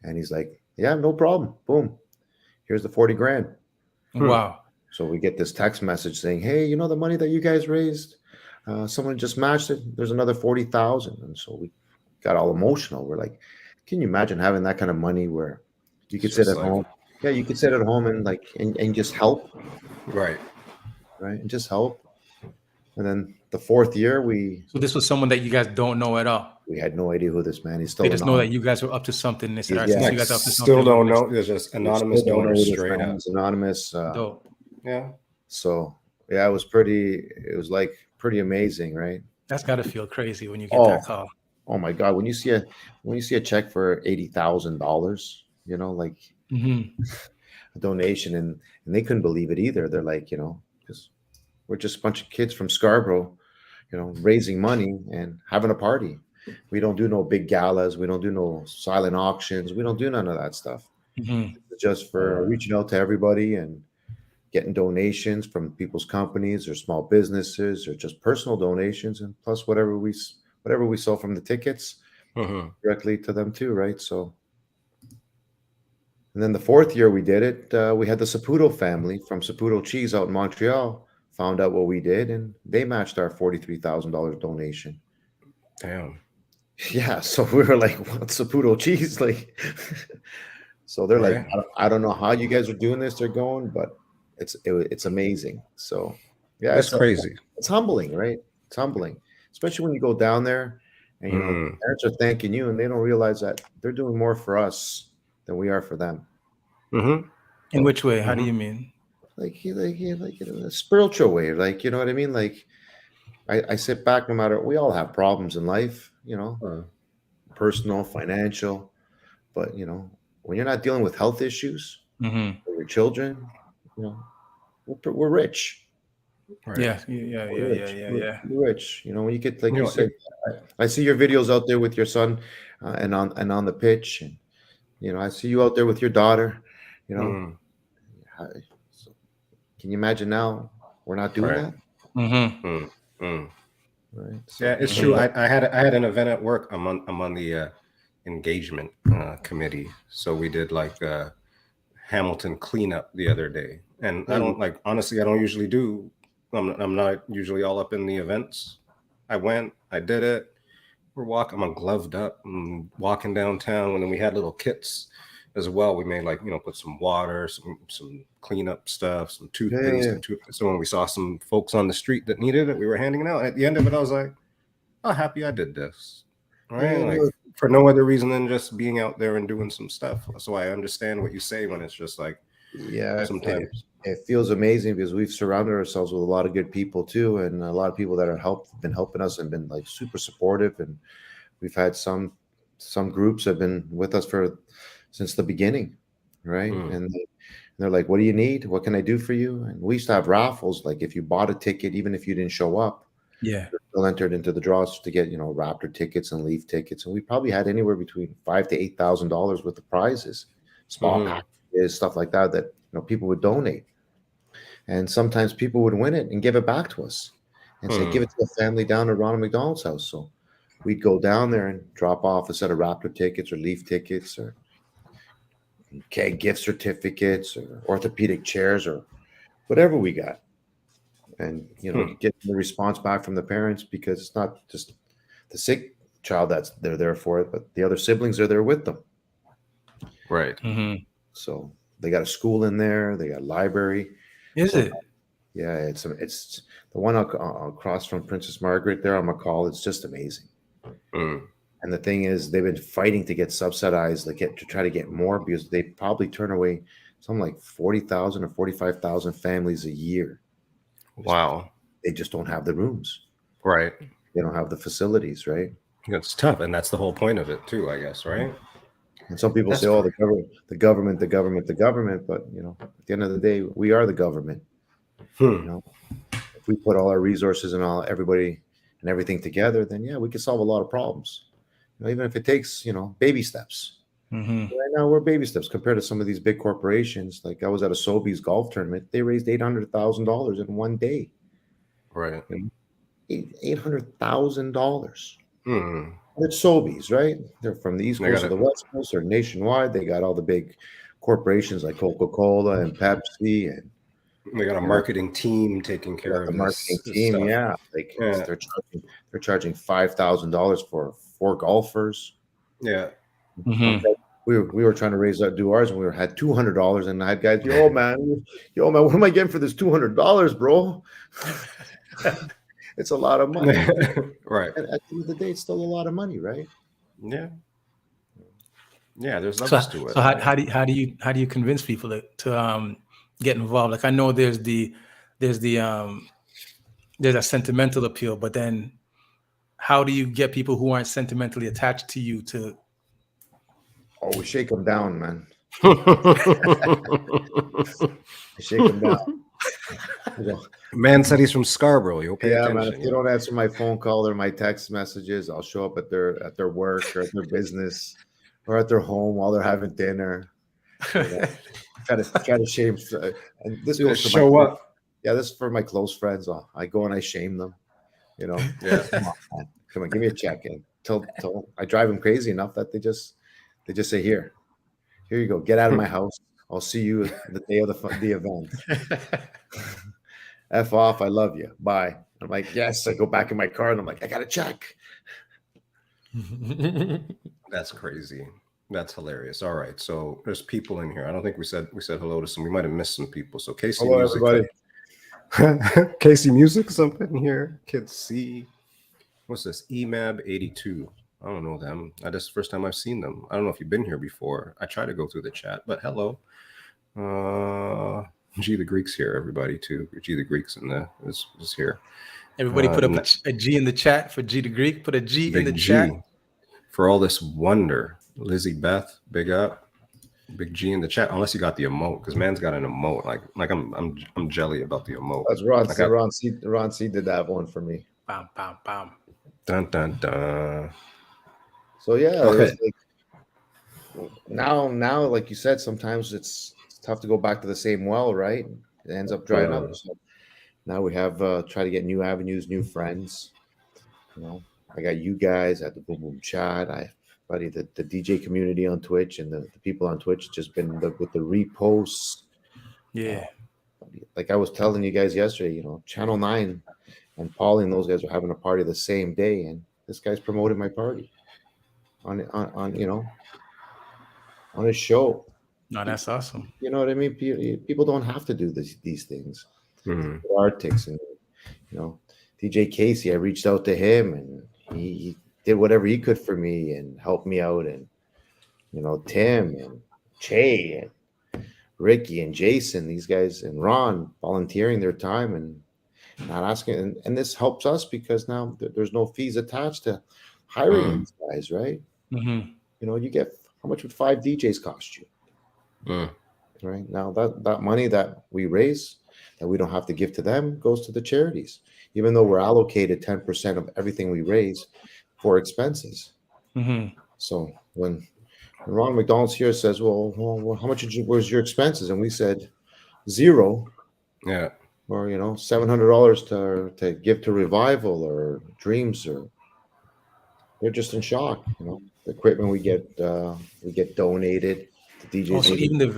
And he's like, yeah, no problem. Boom. Here's the 40 grand. Wow. So we get this text message saying, hey, the money that you guys raised, someone just matched it. There's another 40,000. And so we got all emotional. We're like, can you imagine having that kind of money where you could sit at home? Yeah, you could sit at home and just help. Right. And just help. And then the fourth year, So this was someone that you guys don't know at all. We had no idea who this man is. They just know that you guys were up to something. They said, you guys up to something. Still don't know. There's just anonymous donors straight up. Anonymous. Dope. Yeah. So it was pretty amazing, right? That's got to feel crazy when you get that call. Oh my God! When you see a check for $80,000, a donation, and they couldn't believe it either. They're like, because we're just a bunch of kids from Scarborough, raising money and having a party. We don't do no big galas. We don't do no silent auctions. We don't do none of that stuff. It's just for reaching out to everybody and getting donations from people's companies or small businesses or just personal donations, and plus whatever we sell from the tickets directly to them too, right? So, and then the fourth year we did it, we had the Saputo family from Saputo Cheese out in Montreal found out what we did, and they matched our $43,000 donation. Damn. Yeah, so we were like, what's Saputo Cheese? Like, so they're like, I don't know how you guys are doing this. They're going, but it's amazing. So yeah, that's crazy. It's humbling, right? It's humbling, especially when you go down there and parents are thanking you, and they don't realize that they're doing more for us than we are for them. In which way? How do you mean? Like in a spiritual way, like, you know what I mean? Like I sit back, no matter, we all have problems in life, personal, financial. But you know, when you're not dealing with health issues Mm-hmm. for your children, you know, we're rich. Right. Yeah. We're rich. Yeah. We're rich. You know, when you get like You you know, said, I see your videos out there with your son, and on the pitch, and you know, I see you out there with your daughter. You know, mm, so can you imagine now? We're not doing right. that, Mm-hmm. Mm, mm. right? So, Yeah, it's you true. know, I had an event at work. I'm on the engagement committee, so we did like Hamilton cleanup the other day. And I don't like, honestly, I don't usually do, I'm not usually all up in the events. I went, I did it. I'm gloved up and walking downtown. And then we had little kits as well. We made like, you know, put some water, some cleanup stuff, some toothpaste. yeah. So when we saw some folks on the street that needed it, we were handing it out. At the end of it, I was like, oh, happy I did this. All right. Yeah, Like no, for no other reason than just being out there and doing some stuff. So I understand what you say when it's just like yeah, sometimes. it feels amazing because we've surrounded ourselves with a lot of good people too, and a lot of people that are been helping us and been like super supportive. And we've had some groups have been with us since the beginning, right? And they're like, "What do you need? What can I do for you?" And we used to have raffles. Like if you bought a ticket, even if you didn't show up, Yeah. you're still entered into the draws to get, you know, Raptor tickets and Leaf tickets. And we probably had anywhere between $5,000 to $8,000 worth of prizes, small packages, stuff like that, that, you know, people would donate. And sometimes people would win it and give it back to us and say, give it to the family down at Ronald McDonald's house. So we'd go down there and drop off a set of Raptor tickets or Leaf tickets or gift certificates or orthopedic chairs or whatever we got. And, you know, get the response back from the parents, because it's not just the sick child they're there for it, but the other siblings are there with them. Right. Mm-hmm. So they got a school in there, they got a library. Is it? Yeah, it's the one across from Princess Margaret there on McCall. It's just amazing. And the thing is, they've been fighting to get subsidized, to try to get more, because they probably turn away something like 40,000 or 45,000 families a year. Wow. They just don't have the rooms. Right. They don't have the facilities, right? It's tough, and that's the whole point of it too, I guess, right? And some people say, "Oh, the government." But you know, at the end of the day, we are the government. You know, if we put all our resources and everybody and everything together, then yeah, we can solve a lot of problems. You know, even if it takes, you know, baby steps. Mm-hmm. Right now, we're baby steps compared to some of these big corporations. Like I was at a Sobeys golf tournament; they raised $800,000 in one day. Right. $800,000. It's Sobeys, right? They're from the East Coast or the West Coast or nationwide. They got all the big corporations like Coca-Cola and Pepsi, and they got a marketing team taking care of the marketing this team. stuff. Yeah, they're charging $5,000 for 4 golfers. Yeah. Mm-hmm. We were trying to do ours, and we had $200, and I had guys, yo man, what am I getting for this $200, bro? It's a lot of money. Right. And at the end of the day, it's still a lot of money, right? Yeah. Yeah, there's levels to it. So how do you convince people to get involved? Like I know there's a sentimental appeal, but then how do you get people who aren't sentimentally attached to you to? Oh, we shake them down, man. Shake them down. Man said he's from Scarborough. You'll pay attention. Man, if they don't answer my phone call or my text messages, I'll show up at their work or at their business or at their home while they're having dinner. You know, try to shame. And this goes to show up. Yeah, this is for my close friends. I go and I shame them. You know, yeah. Come on, give me a check-in. Till I drive them crazy enough that they just say, here you go, get out of my house. I'll see you the day of the event. F off. I love you. Bye. I'm like, yes. I go back in my car and I'm like, I got a check. That's crazy. That's hilarious. All right. So there's people in here. I don't think we said hello to some. We might have missed some people. So Casey hello, Music. everybody. Casey Music's up in here. Kids C. What's this? EMAB 82. I don't know them. That's the first time I've seen them. I don't know if you've been here before. I try to go through the chat, but hello. G the Greek's here, everybody too. G the Greek's is here. Everybody put up a G in the chat for G the Greek. Put a G in the chat for all this wonder. Lizzie Beth, big up. Big G in the chat. Unless you got the emote, because man's got an emote. Like I'm jelly about the emote. That's Ron C did that one for me. Bam, bam, bam. Dun dun dun. So yeah, Okay. it's like, now, like you said, sometimes it's tough to go back to the same well, right? It ends up drying up. So now we have try to get new avenues, new friends. You know, I got you guys at the Boom Boom Chat. Buddy, the DJ community on Twitch and the people on Twitch just been with the reposts. Yeah. Like I was telling you guys yesterday, you know, Channel 9 and Paulie and those guys were having a party the same day, and this guy's promoted my party on you know, on his show. No, that's awesome. You know what I mean? People don't have to do these things. Mm-hmm. Arctics and, you know, DJ Casey, I reached out to him and he did whatever he could for me and helped me out. And, you know, Tim and Che and Ricky and Jason, these guys, and Ron volunteering their time and not asking. And this helps us because now there's no fees attached to hiring these guys, right? Mm-hmm. You know, you get, how much would 5 DJs cost you? Right now, that money that we raise, that we don't have to give to them, goes to the charities, even though we're allocated 10% of everything we raise for expenses. Mm-hmm. So when Ron McDonald's here says, well, how much was your expenses? And we said 0. Yeah. Or, you know, $700 to give to Revival or Dreams, or they're just in shock. You know, the equipment we get donated to DJs. Also, even the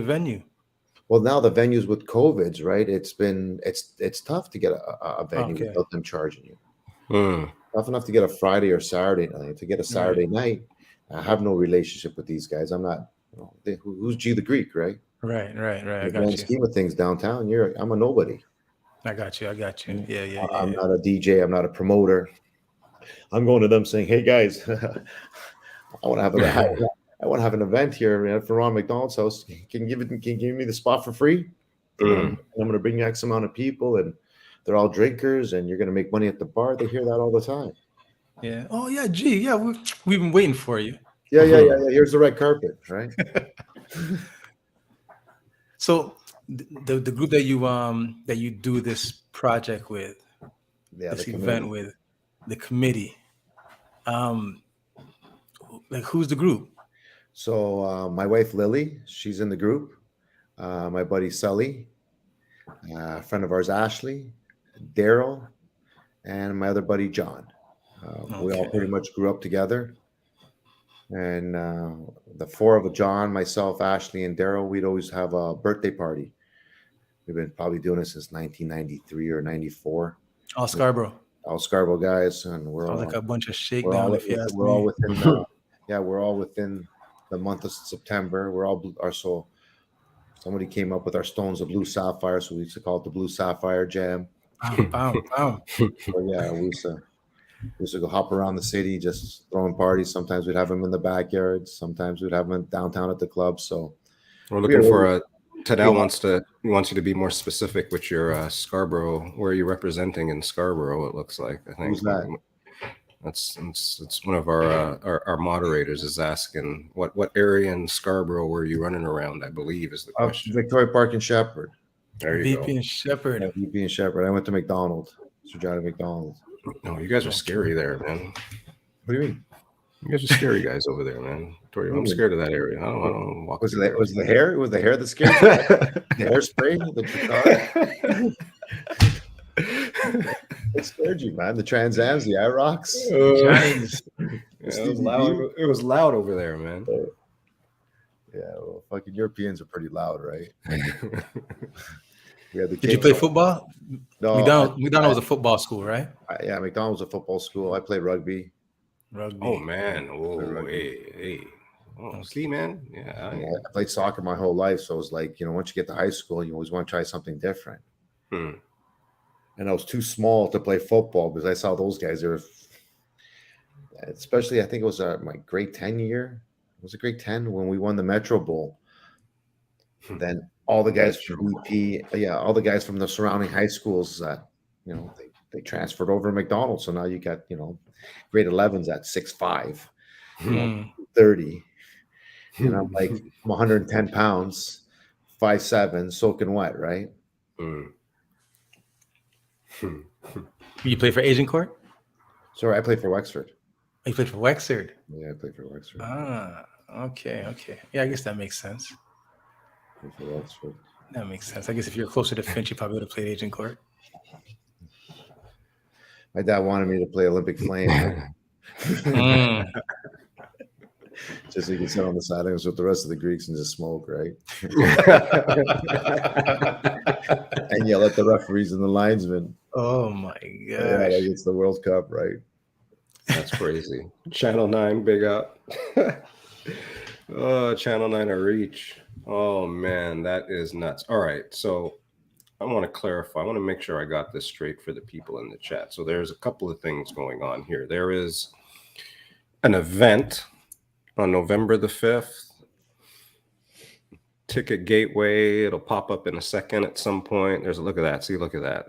venue. Well, now the venues with COVIDs, right? It's tough to get a venue without them charging you. Tough enough to get a Friday or Saturday night. To get a Saturday night, I have no relationship with these guys. I'm not. You know, who's G the Greek, right? Right. In the grand scheme of things downtown, I'm a nobody. I got you. Yeah. I'm not a DJ. I'm not a promoter. I'm going to them saying, "Hey guys, I want to have an event here for Ron McDonald's house. Can you give me the spot for free? I'm going to bring X amount of people, and they're all drinkers, and you're going to make money at the bar." They hear that all the time. Yeah. Oh yeah. Gee. Yeah. We've been waiting for you. Yeah. Here's the red carpet, right? So the group that you do this project with, this event with, the committee, like who's the group? So my wife Lily, she's in the group. My buddy Sully, a friend of ours Ashley, Daryl, and my other buddy John. We all pretty much grew up together. And the 4 of John, myself, Ashley, and Daryl, we'd always have a birthday party. We've been probably doing it since 1993 or 94. All Scarborough. All Scarborough guys, and we're all like a bunch of shakedown. We're all within. We're all within the month of September. So somebody came up with our Stones of Blue Sapphire, so we used to call it the Blue Sapphire Jam. Wow. So yeah, we used to go hop around the city, just throwing parties. Sometimes we'd have them in the backyard. Sometimes we'd have them downtown at the club. So we're looking for Tadell wants you to be more specific with your Scarborough. Where are you representing in Scarborough? It looks like, I think. Who's that? It's one of our moderators is asking what area in Scarborough were you running around, I believe is the question. Victoria Park and Shepherd. There you go. VP and Shepherd. Yeah, VP and Shepherd. I went to McDonald's. Sir John McDonald's. No, you guys are scary there, man. What do you mean? You guys are scary guys over there, man. I'm scared of that area. I don't walk. Was the hair? It was the hair that scared you? The hairspray? It scared you, man. The Trans Ams, the IROCs. It was loud over there, man. Yeah, well, fucking Europeans are pretty loud, right? Did you play football? No, McDonald was a football school, right? Yeah, McDonald was a football school. I played rugby. Oh man! Oh, hey. Oh, see, man. Yeah, I played soccer my whole life, so it was like, once you get to high school, you always want to try something different. And I was too small to play football because I saw those guys. They were, especially, I think it was my grade 10 year. Was it grade 10 when we won the Metro Bowl? Then all the guys from VP, all the guys from the surrounding high schools that, they transferred over to McDonald's. So now you got, grade 11s at 6'5". you know, 30. And I'm like, I'm 110 pounds, 5'7", soaking wet, right? You play for Agincourt? Sorry, I play for Wexford. You played for Wexford? Yeah, I play for Wexford. Okay. Yeah, I guess that makes sense. I play for Wexford. That makes sense. I guess if you're closer to Finch, you probably would have played Agincourt. My dad wanted me to play Olympic Flame. Just so you can sit on the sidelines with the rest of the Greeks and just smoke, right? And yell at the referees and the linesmen. Oh my gosh. Yeah, like it's the World Cup, right? That's crazy. Channel 9, big up. Oh, Channel 9 a reach. Oh man, that is nuts. All right, so I want to clarify. I want to make sure I got this straight for the people in the chat. So there's a couple of things going on here. There is an event on November the 5th. Ticket Gateway. It'll pop up in a second at some point. There's a look at that. See, look at that.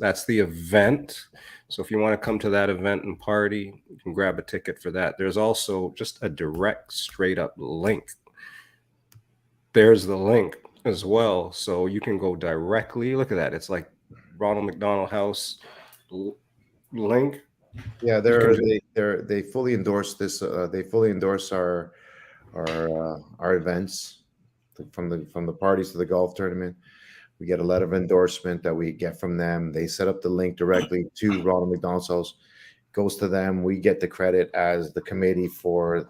That's the event. So if you want to come to that event and party, you can grab a ticket for that. There's also just a direct, straight up link. There's the link as well. So you can go directly. Look at that. It's like Ronald McDonald House link. Yeah, they fully endorse this. They fully endorse our events, from the parties to the golf tournament. We get a letter of endorsement that we get from them. They set up the link directly to Ronald McDonald's House, goes to them. We get the credit as the committee for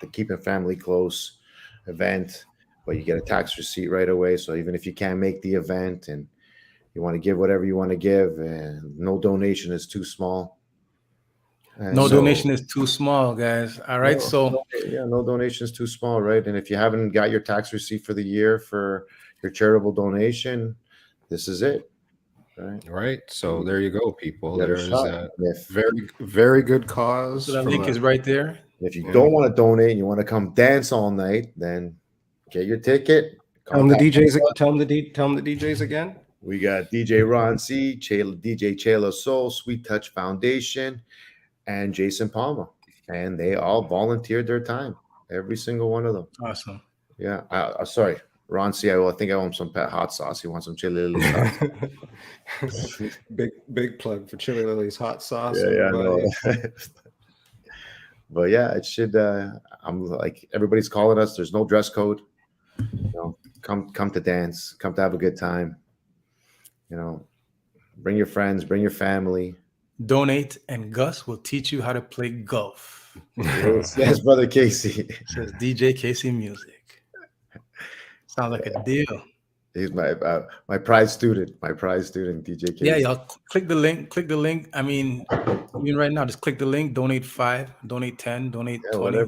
the Keeping Family Close event, but you get a tax receipt right away. So even if you can't make the event and you want to give whatever you want to give, and no donation is too small. No donation is too small, guys. All right. No donation is too small, right? And if you haven't got your tax receipt for the year for your charitable donation, this is it. Right. So there you go, people. There's a very, very good cause. So the link is right there. If you don't want to donate and you want to come dance all night, then get your ticket. Tell them the DJs again. We got DJ Ron C, DJ Chela Soul, Sweet Touch Foundation, and Jason Palma, and they all volunteered their time, every single one of them. Awesome. Yeah. Sorry, Ron C. I think I owe him some pet hot sauce. He wants some chili lily sauce. big plug for Chili Lily's hot sauce. Yeah, no. But yeah, it should. I'm like, everybody's calling us. There's no dress code. Come to dance. Come to have a good time. Bring your friends. Bring your family. Donate, and Gus will teach you how to play golf. Yes, brother Casey. Says DJ Casey Music. Sounds like a deal. He's my prize student. DJ Casey. Yeah, y'all click the link. I mean right now, just click the link. Donate 5, donate 10, donate 20,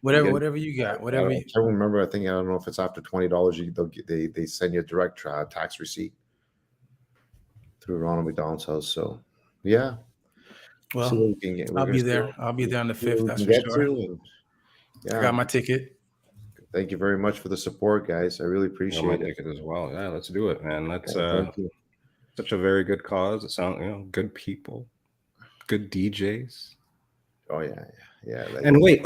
whatever you got. I remember. I don't know if it's after $20. They send you a direct tax receipt through Ronald McDonald's House. So yeah. Well, I'll be there. I'll be there on the 5th. That's for sure. I got my ticket. Thank you very much for the support, guys. I really appreciate it. Ticket as well. Yeah, let's do it, man. That's such a very good cause. It sounds, good people, good DJs. Oh yeah. And wait,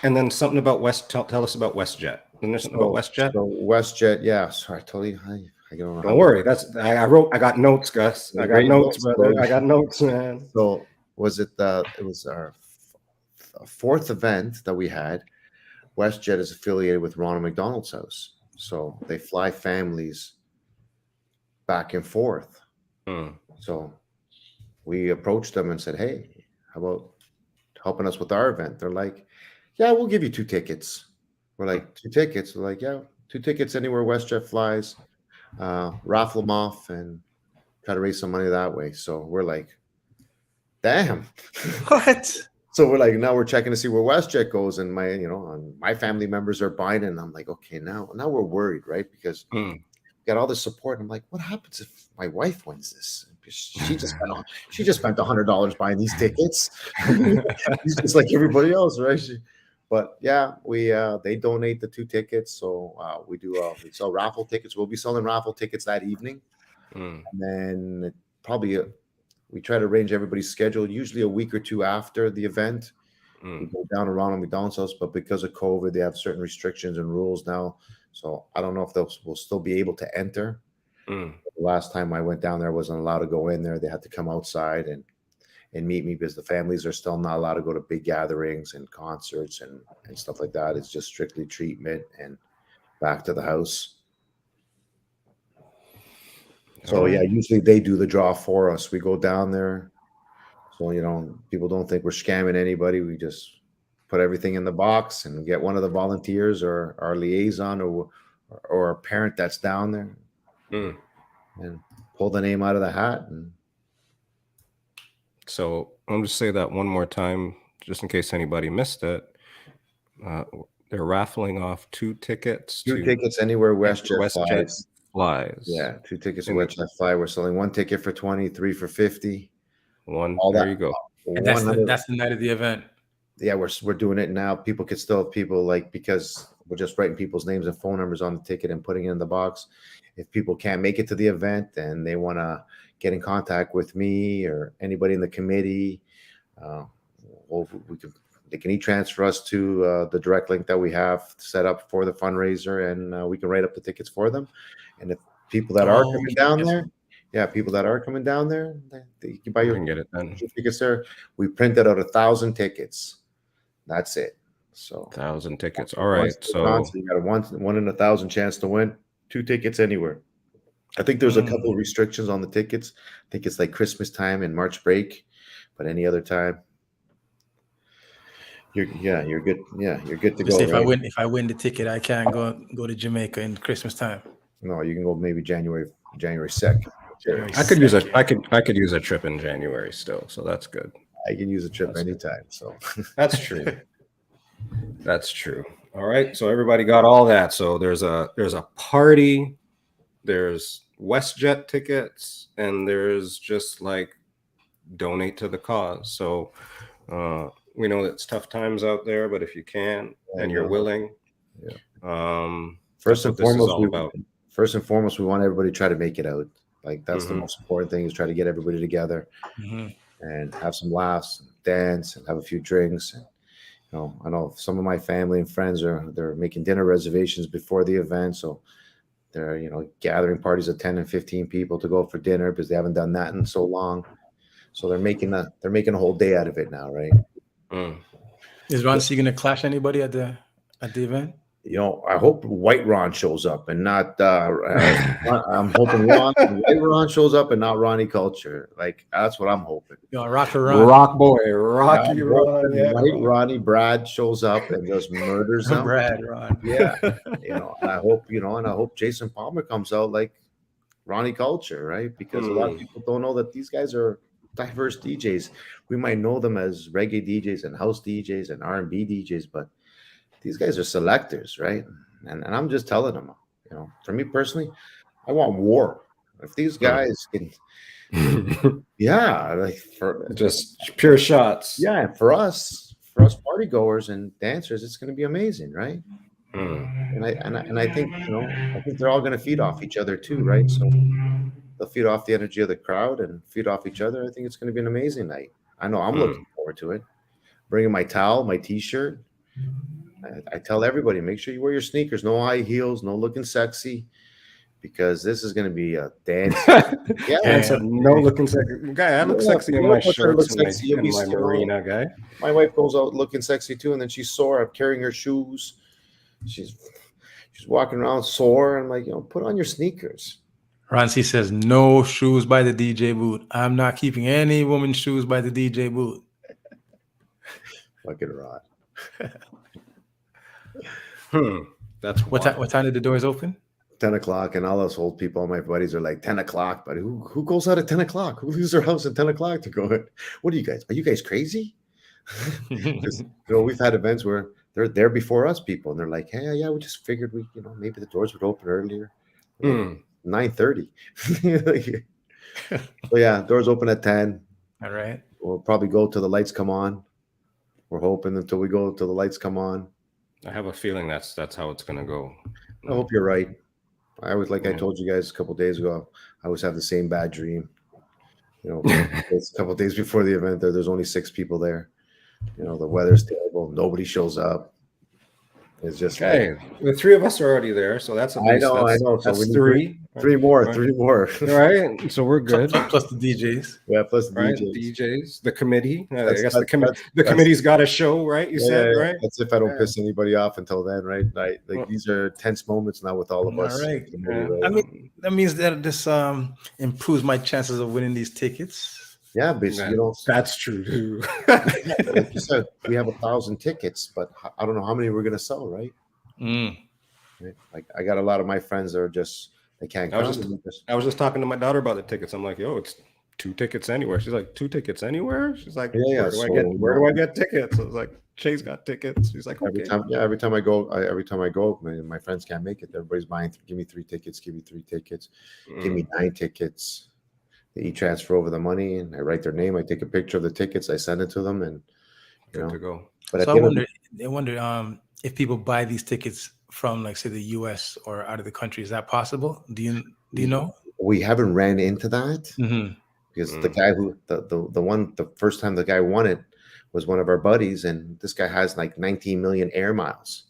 and then something about tell us about WestJet. Isn't there something about WestJet? So WestJet, yeah. Sorry, I told you. Don't worry. I got notes, Gus. I got notes, brother. I got notes, man. So it was our fourth event that we had. WestJet is affiliated with Ronald McDonald's House. So they fly families back and forth. So we approached them and said, hey, how about helping us with our event? They're like, yeah, we'll give you 2 tickets. We're like, 2 tickets? We're like, yeah, 2 tickets anywhere WestJet flies. Raffle them off and try to raise some money that way. So we're like, damn. What? So we're like, now we're checking to see where WestJet goes, and my family members are buying it, and I'm like, okay, now we're worried, right? Because we got all this support. And I'm like, what happens if my wife wins this? She just spent $100 buying these tickets. She's just like everybody else, right? But yeah, they donate the 2 tickets, so we sell raffle tickets. We'll be selling raffle tickets that evening, and then probably we try to arrange everybody's schedule. Usually a week or 2 after the event, We go down to Ronald McDonald's house, but because of COVID, they have certain restrictions and rules now. So I don't know if we'll still be able to enter. The last time I went down there, I wasn't allowed to go in there. They had to come outside and meet me because the families are still not allowed to go to big gatherings and concerts and stuff like that. It's just strictly treatment and back to the house. So yeah, usually they do the draw for us. We go down there. So, people don't think we're scamming anybody. We just put everything in the box and get one of the volunteers or our liaison or a parent that's down there and pull the name out of the hat. And so I'll just say that one more time, just in case anybody missed it. They're raffling off 2 tickets. 2 tickets anywhere WestJet flies. Yeah, 2 tickets to WestJet fly. We're selling 1 ticket for 20, 3 for 50. There you go. And that's the night of the event. Yeah, we're doing it now. People could still have people because we're just writing people's names and phone numbers on the ticket and putting it in the box. If people can't make it to the event and they want to get in contact with me or anybody in the committee, they can e-transfer us to the direct link that we have set up for the fundraiser, and we can write up the tickets for them. And if people that are coming down there, people that are coming down there, you can buy your tickets there. We printed out 1,000 tickets. That's it. So 1,000 tickets. All right. So you got a 1 in 1,000 chance to win 2 tickets anywhere. I think there's a couple of restrictions on the tickets. I think it's like Christmas time and March break, but any other time, you're good. Yeah, you're good to go. If I win the ticket, I can't go to Jamaica in Christmas time. No, you can go maybe January 2nd. I could use a trip in January still, so that's good. I can use a trip anytime. So that's true. That's true. All right. So everybody got all that. So there's a party, there's WestJet tickets, and there's just like donate to the cause. So we know it's tough times out there, but if you can and you're willing, first and foremost, we want everybody to try to make it out. Like that's the most important thing, is try to get everybody together and have some laughs, dance, and have a few drinks. And, I know some of my family and friends they're making dinner reservations before the event, so they're gathering parties of 10 and 15 people to go for dinner because they haven't done that in so long. So they're making a whole day out of it now, right? Is Ron C going to clash anybody at the event? I hope White Ron shows up and not. I'm hoping White Ron shows up and not Ronnie Culture. Like that's what I'm hoping. Rocker Ron, Rock boy, Rocky Ron. White Ronnie Brad shows up and just murders them. Brad Ron. Yeah, and I hope Jason Palmer comes out like Ronnie Culture, right? Because a lot of people don't know that these guys are diverse DJs. We might know them as reggae DJs and house DJs and R&B DJs, but these guys are selectors, right? And I'm just telling them, for me personally, I want war. If these guys can, like for just pure shots. Yeah, for us party goers and dancers, it's going to be amazing, right? And I think I think they're all going to feed off each other too, right? So they'll feed off the energy of the crowd and feed off each other. I think it's going to be an amazing night. I know I'm looking forward to it. Bringing my towel, my T-shirt. I tell everybody, make sure you wear your sneakers, no high heels, no looking sexy, because this is going to be a dance. No looking sexy. Guy, I look sexy in my shirts and my marina guy. My wife goes out looking sexy too, and then she's sore. I'm carrying her shoes. She's walking around sore. I'm like, put on your sneakers. Ron C says, no shoes by the DJ booth. I'm not keeping any woman's shoes by the DJ booth. Fucking Ron. That's what time did the doors open? 10 o'clock, and all those old people, all my buddies are like 10 o'clock, but who goes out at 10 o'clock? Who leaves their house at 10 o'clock to go in? What are you guys crazy? We've had events where they're there before us people, and they're like, hey, yeah, we just figured maybe the doors would open earlier. 9:30. So yeah, doors open at 10. All right. We'll probably go till the lights come on. We're hoping until we go till the lights come on. I have a feeling that's how it's gonna go. I hope you're right. I always, like I told you guys a couple of days ago, I always have the same bad dream. It's a couple of days before the event, there's only 6 people there. You know, the weather's terrible. Nobody shows up. It's just Okay, the three of us are already there, so that's at I least know. So that's we need three. three more. Right. Three more. All right, so we're good. Plus the DJs. Yeah, plus the Right, DJs. DJs, the committee. I That's- guess that's- the committee's got a show, right? You Yeah, said, yeah, right? That's if I don't Yeah. piss anybody off until then, right? Like Well- these are tense moments now with all of us. All right. Committee, Yeah. right? I mean, that means that this improves my chances of winning these tickets. Yeah, but you know, That's true too. like you said, we have 1,000 tickets, but I don't know how many we're gonna sell, right? Right? Like I got a lot of my friends that are just they can't I was come. I was just talking to my daughter about the tickets. I'm like, yo, it's 2 tickets anywhere. She's like, 2 tickets anywhere? She's like, Yeah, where do I get tickets? I was like, Shay's got tickets. She's like, okay. every time I go, my friends can't make it. Everybody's buying. Give me 3 tickets. Give me 3 tickets. Give me 9 tickets. They each transfer over the money, and I write their name. I take a picture of the tickets. I send it to them, and you know. To go. But So I wonder if people buy these tickets from, like, say, the U.S. or out of the country. Is that possible? Do you know? We haven't ran into that because the guy who the first time the guy won it was one of our buddies, and this guy has like 19 million air miles.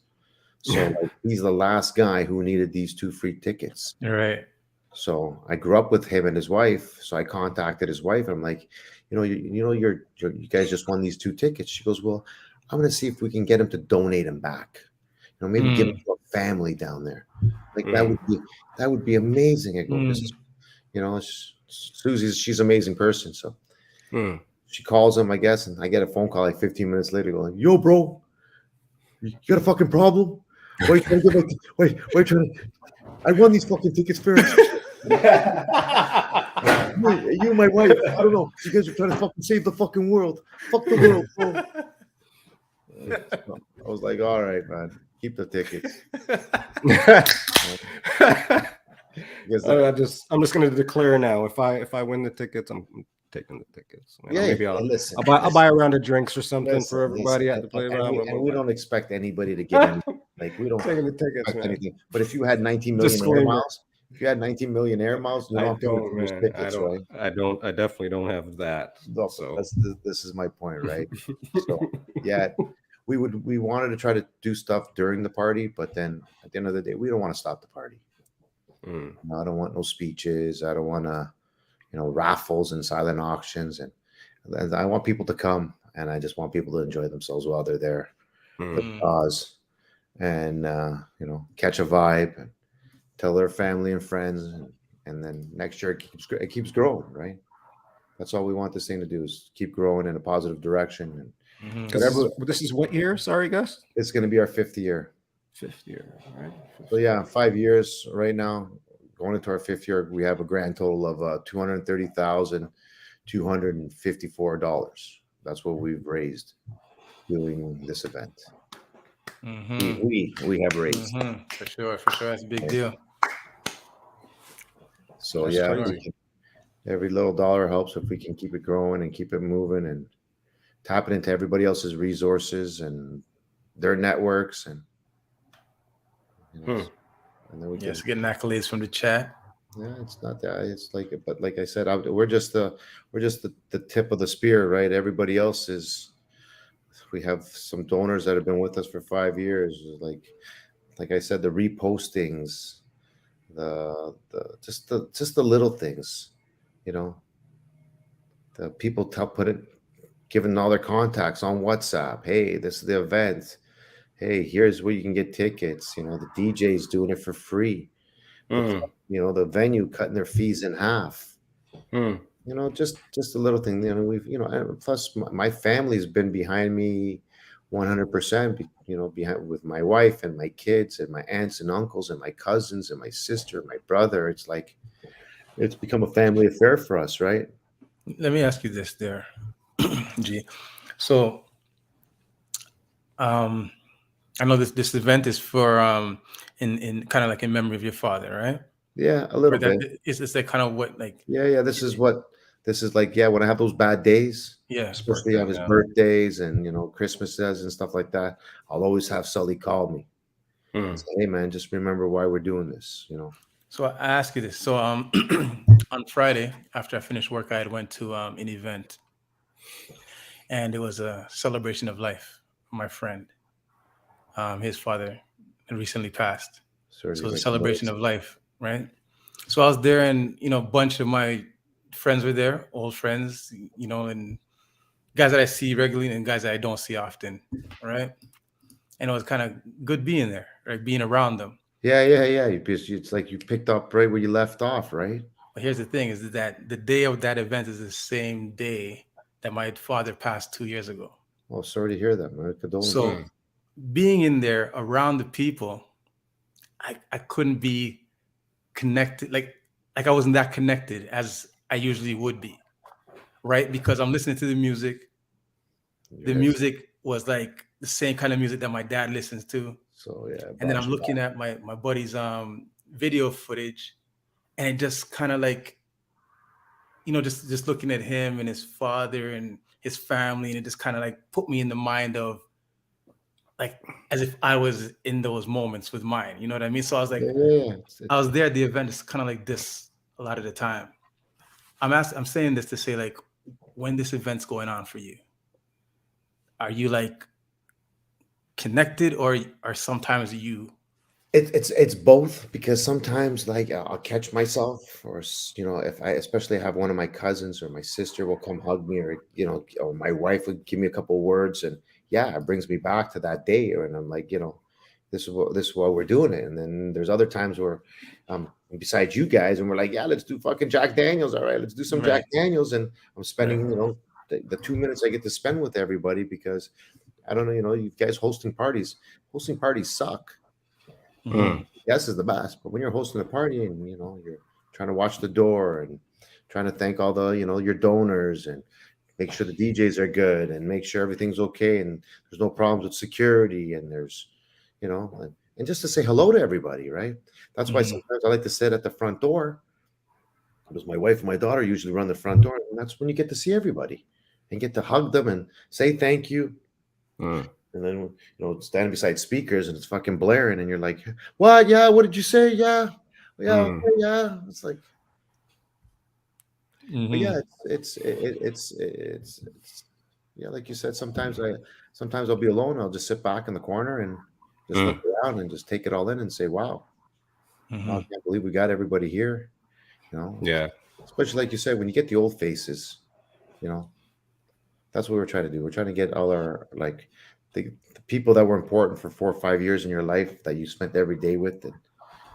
So like, he's the last guy who needed these 2 free tickets. All right. So I grew up with him and his wife. So I contacted his wife. I'm like, you guys just won these 2 tickets. She goes, well, I'm going to see if we can get him to donate them back. You know, maybe give them to a family down there. Like that would be amazing. I go, you know, Susie's she's an amazing person. So she calls him, I guess, and I get a phone call like 15 minutes later, going, yo, bro, you got a fucking problem? Why are you trying to get why are you trying to? I won these fucking tickets first. You and my wife, I don't know. You guys are trying to fucking save the fucking world. Fuck the world, bro. I was like, all right, man, keep the tickets. I'm just going to declare now. If I win the tickets, I'm taking the tickets. Maybe I'll buy a round of drinks or something for everybody at the playground. And we don't expect anybody to get anything. Like we don't taking the tickets, man. anything. But if you had 19 million air miles, you don't, man. I definitely don't have that. So this is my point, right? So yeah, we wanted to try to do stuff during the party, but then at the end of the day, we don't want to stop the party. No, I don't want no speeches. I don't want to, raffles and silent auctions, and I want people to come, and I just want people to enjoy themselves while they're there, pause, and catch a vibe, and tell their family and friends, and then next year it keeps growing, right? That's all we want this thing to do is keep growing in a positive direction. And this is what year? Sorry, Gus. It's going to be our 5th year. 5th year, all right. So yeah, 5 years right now. Going into our 5th year, we have a grand total of $230,254. That's what we've raised doing this event. We have raised for sure. That's a big deal. So That's every little dollar helps if we can keep it growing and keep it moving and tap it into everybody else's resources and their networks and and then we can getting accolades from the chat. Yeah, it's not that. It's like, but like I said, we're just the tip of the spear, right? Everybody else is. We have some donors that have been with us for 5 years. Like I said, the repostings, just the little things, the people giving all their contacts on WhatsApp. Hey, this is the event. Hey, here's where you can get tickets. The DJ's doing it for free. The venue cutting their fees in half. Just a little thing. We've and plus my family's been behind me 100%. Behind with my wife and my kids and my aunts and uncles and my cousins and my sister, my brother. It's like it's become a family affair for us, right? Let me ask you this, there, G. So, I know this event is for in kind of like in memory of your father, right? Yeah, a little bit. Is that kind of what like? Yeah. This is like when I have those bad days. Yeah, especially on his birthdays and Christmases and stuff like that. I'll always have Sully call me. Say, hey man, just remember why we're doing this. So I ask you this. So on Friday after I finished work, I went to an event, and it was a celebration of life for my friend. His father had recently passed, Sorry so to it was hear a my celebration condolences. of life, right? So I was there, and a bunch of my friends were there, old friends, and guys that I see regularly and guys that I don't see often, right? And it was kind of good being there, right? Being around them. Yeah. Because it's like you picked up right where you left off, right? But here's the thing: is that the day of that event is the same day that my father passed 2 years ago. Well, sorry to hear that, man. Condolences. So being in there around the people, I couldn't be connected, like I wasn't that connected as I usually would be, right? Because I'm listening to the music. Your The head. music was like the same kind of music that my dad listens to. So yeah, it And then brought I'm you back. looking at my buddy's video footage, and it just kind of like, just looking at him and his father and his family, and it just kind of like put me in the mind of, like, as if I was in those moments with mine. You know what I mean? So I was like, Yeah. I was there at the event. It's kind of like this a lot of the time. I'm saying this to say, like, when this event's going on for you, are you like connected, or sometimes you? It's both, because sometimes like I'll catch myself, or if I especially have one of my cousins or my sister will come hug me, or or my wife would give me a couple words, and yeah, it brings me back to that day, and I'm like, this is why we're doing it. And then there's other times where besides you guys, and we're like, yeah, let's do fucking Jack Daniels. All right, let's do some Jack Right. Daniels, and I'm spending Right. the 2 minutes I get to spend with everybody, because I don't know, you guys hosting parties suck. Mhm. Yes is the best, but when you're hosting a party and you're trying to watch the door and trying to thank all the your donors, and make sure the DJs are good, and make sure everything's okay, and there's no problems with security, and there's and just to say hello to everybody, right? That's why Mhm. sometimes I like to sit at the front door, because my wife and my daughter usually run the front door, and that's when you get to see everybody and get to hug them and say thank you. And then standing beside speakers and it's fucking blaring, and you're like, "What? Yeah, what did you say? Yeah, yeah, okay, yeah." It's like, but yeah, Mhm. it's yeah, like you said. Sometimes I'll be alone. I'll just sit back in the corner and just look around and just take it all in and say, "Wow, I Mhm. can't believe we got everybody here." You know, Yeah. especially like you said, when you get the old faces, you know, that's what we're trying to do. We're trying to get all our like the people that were important for 4 or 5 years in your life that you spent every day with, and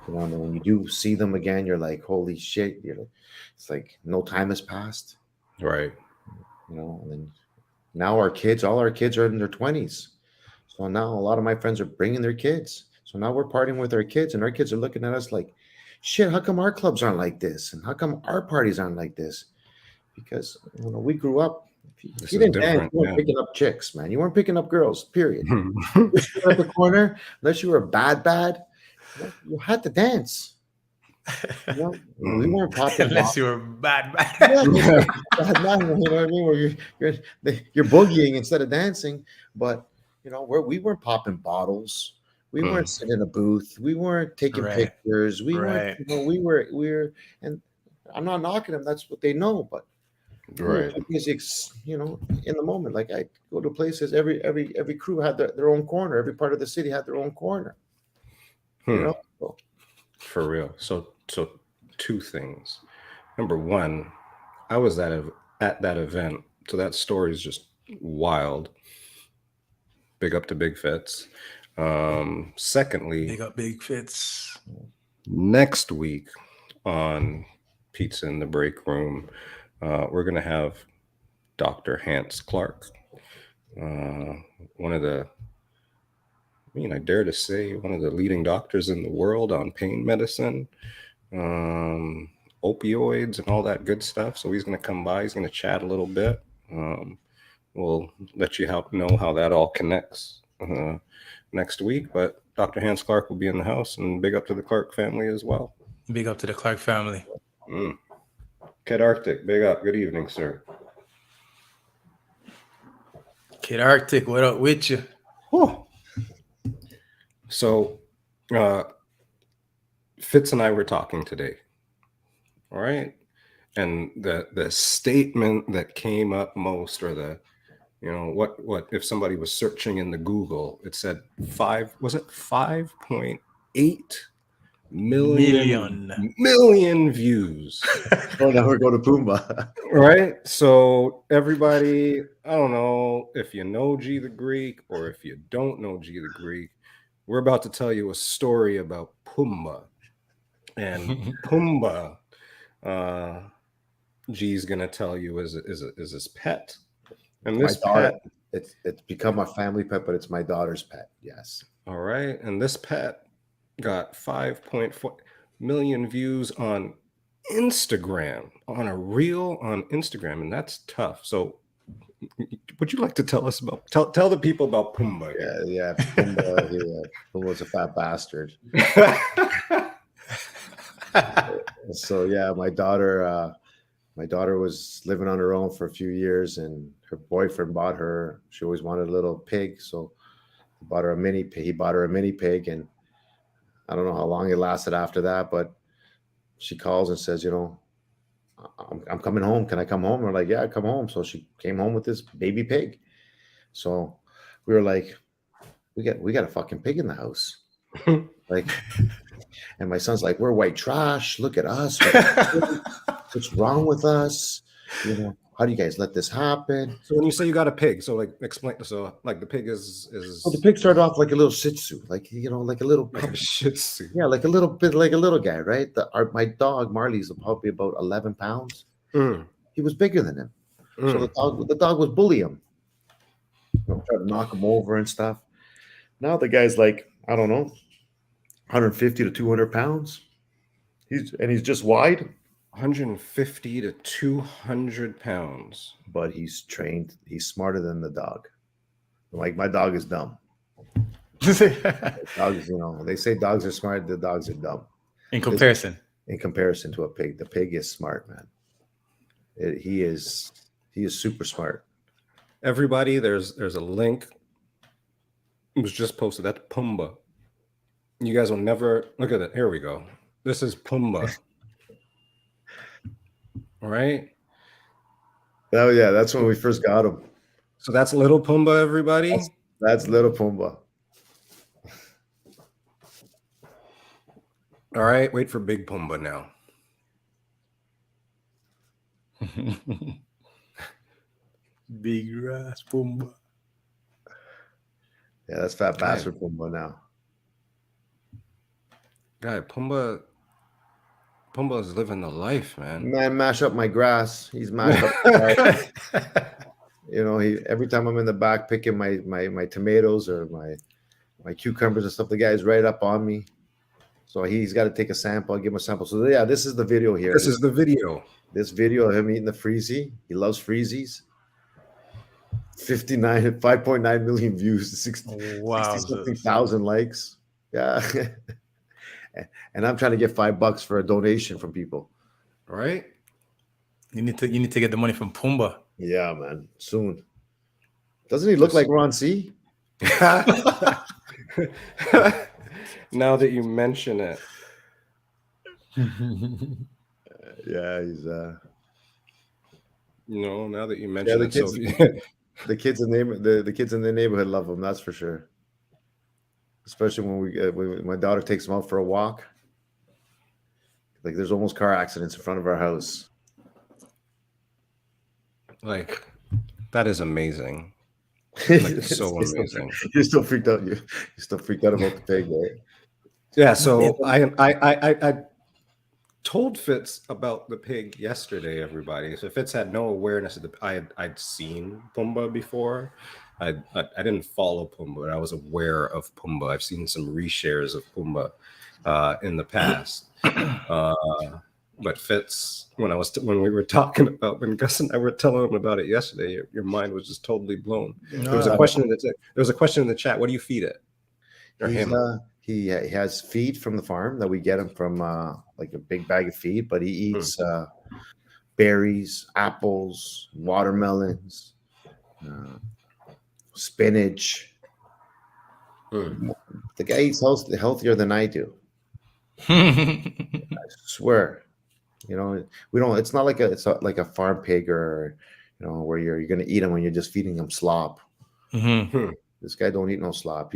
and then when you do see them again, you're like, holy shit! It's like no time has passed. Right. And then now all our kids are in their 20s. So now a lot of my friends are bringing their kids. So now we're partying with our kids, and our kids are looking at us like, shit, how come our clubs aren't like this? And how come our parties aren't like this? Because we grew up. If This you is didn't dance, different. you weren't Yeah. picking up chicks, man. You weren't picking up girls. Period. You stood at the corner, unless you were bad. You had to dance. We weren't popping Unless you bottles. were bad, Yeah, bad. unless you're bad man, you know what I mean? Where you're boogieing instead of dancing. But we weren't popping bottles. We weren't sitting in a booth. We weren't taking Right. pictures. We weren't. Right. We were. And I'm not knocking them. That's what they know. But we were Right. too busy, in the moment. Like I go to places. Every crew had their own corner. Every part of the city had their own corner. You Hmm. know. So, For real. So two things. Number one, I was at that event, so that story is just wild. Big up to Big Fits. Secondly, Big up Big Fits. next week on Pizza in the Break Room, we're gonna have Dr. Hans Clark, one of the, I dare to say, one of the leading doctors in the world on pain medicine, opioids, and all that good stuff. So he's going to come by. He's going to chat a little bit. We'll let you know how that all connects next week. But Dr. Hans Clark will be in the house, and big up to the Clark family as well. Big up to the Clark family. Kid Arctic, big up. Good evening, sir. Kid Arctic, what up with you? Whew. So, Fitz and I were talking today. All right. And the statement that came up most, or You know, what if somebody was searching in the Google, it said 5.8 million views. Oh, now we're going to Pumba. Right? So everybody, I don't know if you know G the Greek or if you don't know G the Greek, we're about to tell you a story about Pumba. And Pumba, G's gonna tell you is his pet. And this pet, it's become a family pet, but it's my daughter's pet. Yes. All right. And this pet got 5.4 million views on Instagram, on a reel on Instagram, and that's tough. So would you like to tell us about tell the people about Pumba? Yeah. Pumba was a fat bastard. So yeah, my daughter was living on her own for a few years, and her boyfriend bought her. She always wanted a little pig, so he bought her a mini pig, and I don't know how long it lasted after that, but she calls and says, you know, I'm coming home. Can I come home? We're like, yeah, come home. So she came home with this baby pig. So we were like, we got a fucking pig in the house. Like, and my son's like, we're white trash. Look at us. What's wrong with us? You know, how do you guys let this happen? So when you say you got a pig, so like explain. So like the pig is. Well, the pig started off like a little Shih Tzu, like, you know, like a little like a Shih Tzu. Yeah, like a little bit, like a little guy, right? My dog Marley's probably about 11 pounds. He was bigger than him, so the dog was bullying him, you know, trying to knock him over and stuff. Now the guy's like, I don't know, 150 to 200 pounds. He's just wide. 150 to 200 pounds. But he's trained. He's smarter than the dog. Like, my dog is dumb. Dogs, you know, they say dogs are smart. The dogs are dumb. In comparison to a pig, the pig is smart, man. He is super smart. Everybody, there's a link. It was just posted. That's Pumba. You guys will never look at it. Here we go. This is Pumba. All right. Oh yeah, that's when we first got him. So that's little Pumba, everybody. That's little Pumba. All right, wait for big Pumba now. Big grass Pumba. Yeah, that's fat bastard Pumba now. Guy, Pumba is living the life, man. Man, mash up my grass. He's mashed up my grass. You know, every time I'm in the back picking my tomatoes or my cucumbers and stuff, the guy's right up on me. So he's got to take a sample. I'll give him a sample. So yeah, this is the video here. This is the video. This video of him eating the freezy. He loves freezies. 5.9 million views, 60,000 likes. Yeah. And I'm trying to get $5 for a donation from people. All right. You need to get the money from Pumba. Yeah, man. Soon. Doesn't he look like Ron C? Now that you mention it. Yeah, he's now that you mention it. The kids in the neighborhood love him, that's for sure. Especially when my daughter takes him out for a walk. Like, there's almost car accidents in front of our house. Like, that is amazing. Like, it's so amazing. You're still freaked out. You're still freaked out about the pig, right? Yeah. So I told Fitz about the pig yesterday, everybody. So Fitz had no awareness of I'd seen Pumba before. I didn't follow Pumba, but I was aware of Pumba. I've seen some reshares of Pumba in the past. But Fitz, when we were talking about, when Gus and I were telling him about it yesterday, your mind was just totally blown. There was a question in the chat. What do you feed it? Or him? He has feed from the farm that we get him from like a big bag of feed, but he eats berries, apples, watermelons, spinach. The guy eats healthier than I do. I swear. You know, we don't. It's not like a farm pig or, where you're going to eat them when you're just feeding them slop. Mm-hmm. This guy don't eat no slop.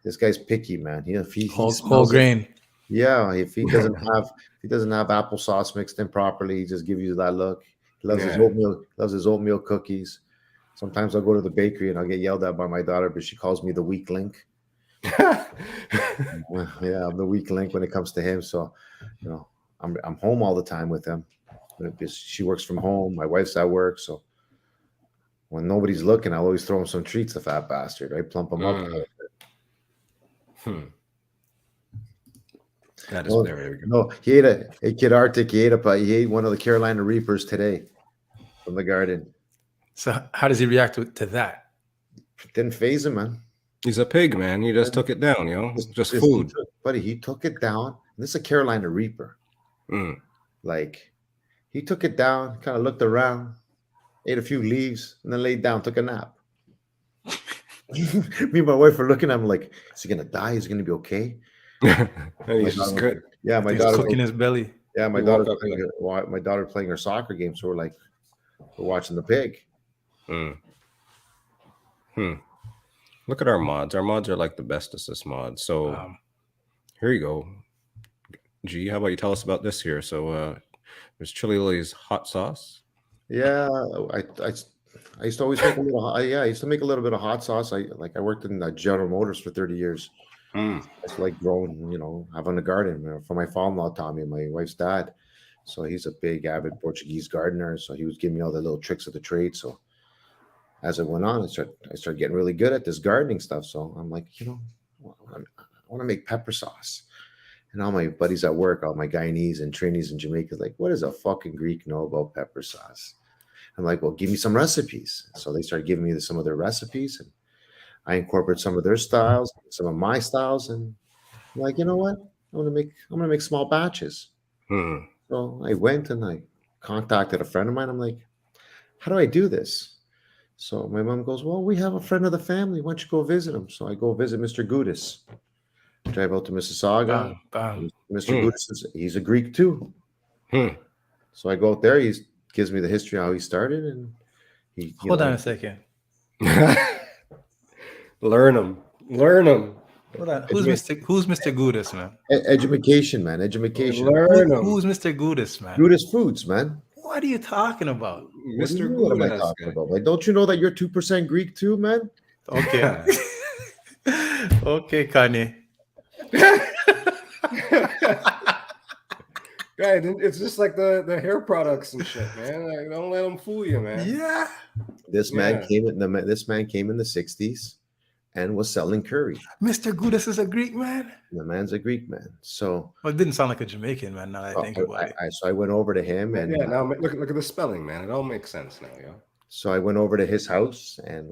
This guy's picky, man. He Whole smells it. grain. Yeah, if he doesn't have applesauce mixed in properly, he just gives you that look. He loves his oatmeal. Loves his oatmeal cookies. Sometimes I'll go to the bakery and I'll get yelled at by my daughter, but she calls me the weak link. Yeah, I'm the weak link when it comes to him. So, I'm home all the time with him. She works from home. My wife's at work, so when nobody's looking, I'll always throw him some treats. The fat bastard, right? Plump him up. That is very good. No, he ate a Kid Arctic. He ate one of the Carolina Reapers today from the garden. So how does he react to that? Didn't phase him, man. He's a pig, man. He just took it down, just food. He took it down. This is a Carolina Reaper. Like, he took it down, kind of looked around, ate a few leaves, and then laid down, took a nap. Me and my wife were looking at him like, is he going to die? Is he going to be okay? He's just good. Yeah, my daughter cooking his belly. Yeah, my daughter playing her soccer game, so we're watching the pig. Look at our mods. Our mods are like the bestest mods. So here you go. G, how about you tell us about this here? So there's Chili Lily's hot sauce. Yeah, I used to always make a little. I used to make a little bit of hot sauce. I worked in General Motors for 30 years. It's like growing, having a garden. For my father-in-law taught me, my wife's dad. So he's a big avid Portuguese gardener. So he was giving me all the little tricks of the trade. So as it went on, I started getting really good at this gardening stuff. So I'm like, I want to make pepper sauce. And all my buddies at work, all my Guyanese and Trinis and Jamaicans, like, what does a fucking Greek know about pepper sauce? I'm like, well, give me some recipes. So they started giving me some of their recipes, and I incorporate some of their styles, some of my styles, and I'm like, you know what? I'm gonna make small batches. So I went and I contacted a friend of mine. I'm like, how do I do this? So my mom goes, well, we have a friend of the family. Why don't you go visit him? So I go visit Mr. Goudas. Drive out to Mississauga. Mr. Goudas, he's a Greek too. So I go out there. He gives me the history of how he started, and Hold on a second. Learn him. Hold on. Who's Mr. Goudas, man? Education, man. Education. Learn him. Who's Mr. Goudas, man? Goudas Foods, man. What are you talking about? Mr. Goudas. What am I talking about? Like, don't you know that you're 2% Greek too, man? Okay. Okay, Kanye. Right, it's just like the hair products and shit, man. Like, don't let them fool you, man. Yeah. This man came in the 60s and was selling curry. Mr. Goudas is a Greek man. The man's a Greek man. So it didn't sound like a Jamaican man. Now that I think about it. So I went over to him, and now look at the spelling, man. It all makes sense now, yo. So I went over to his house, and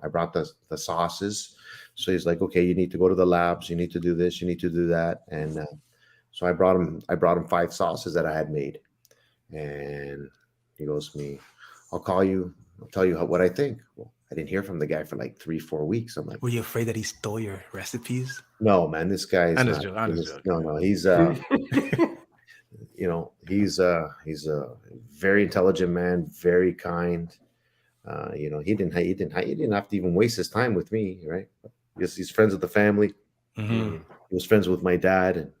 I brought the sauces. So he's like, okay, you need to go to the labs. You need to do this. You need to do that. And so I brought him 5 sauces that I had made. And he goes to me, I'll call you. I'll tell you what I think. Well, I didn't hear from the guy for like 3-4 weeks. I'm like, were you afraid that he stole your recipes? No, man, this guy is no, he's he's a very intelligent man, very kind. He didn't have to even waste his time with me, right? Because he's friends with the family. He was friends with my dad, and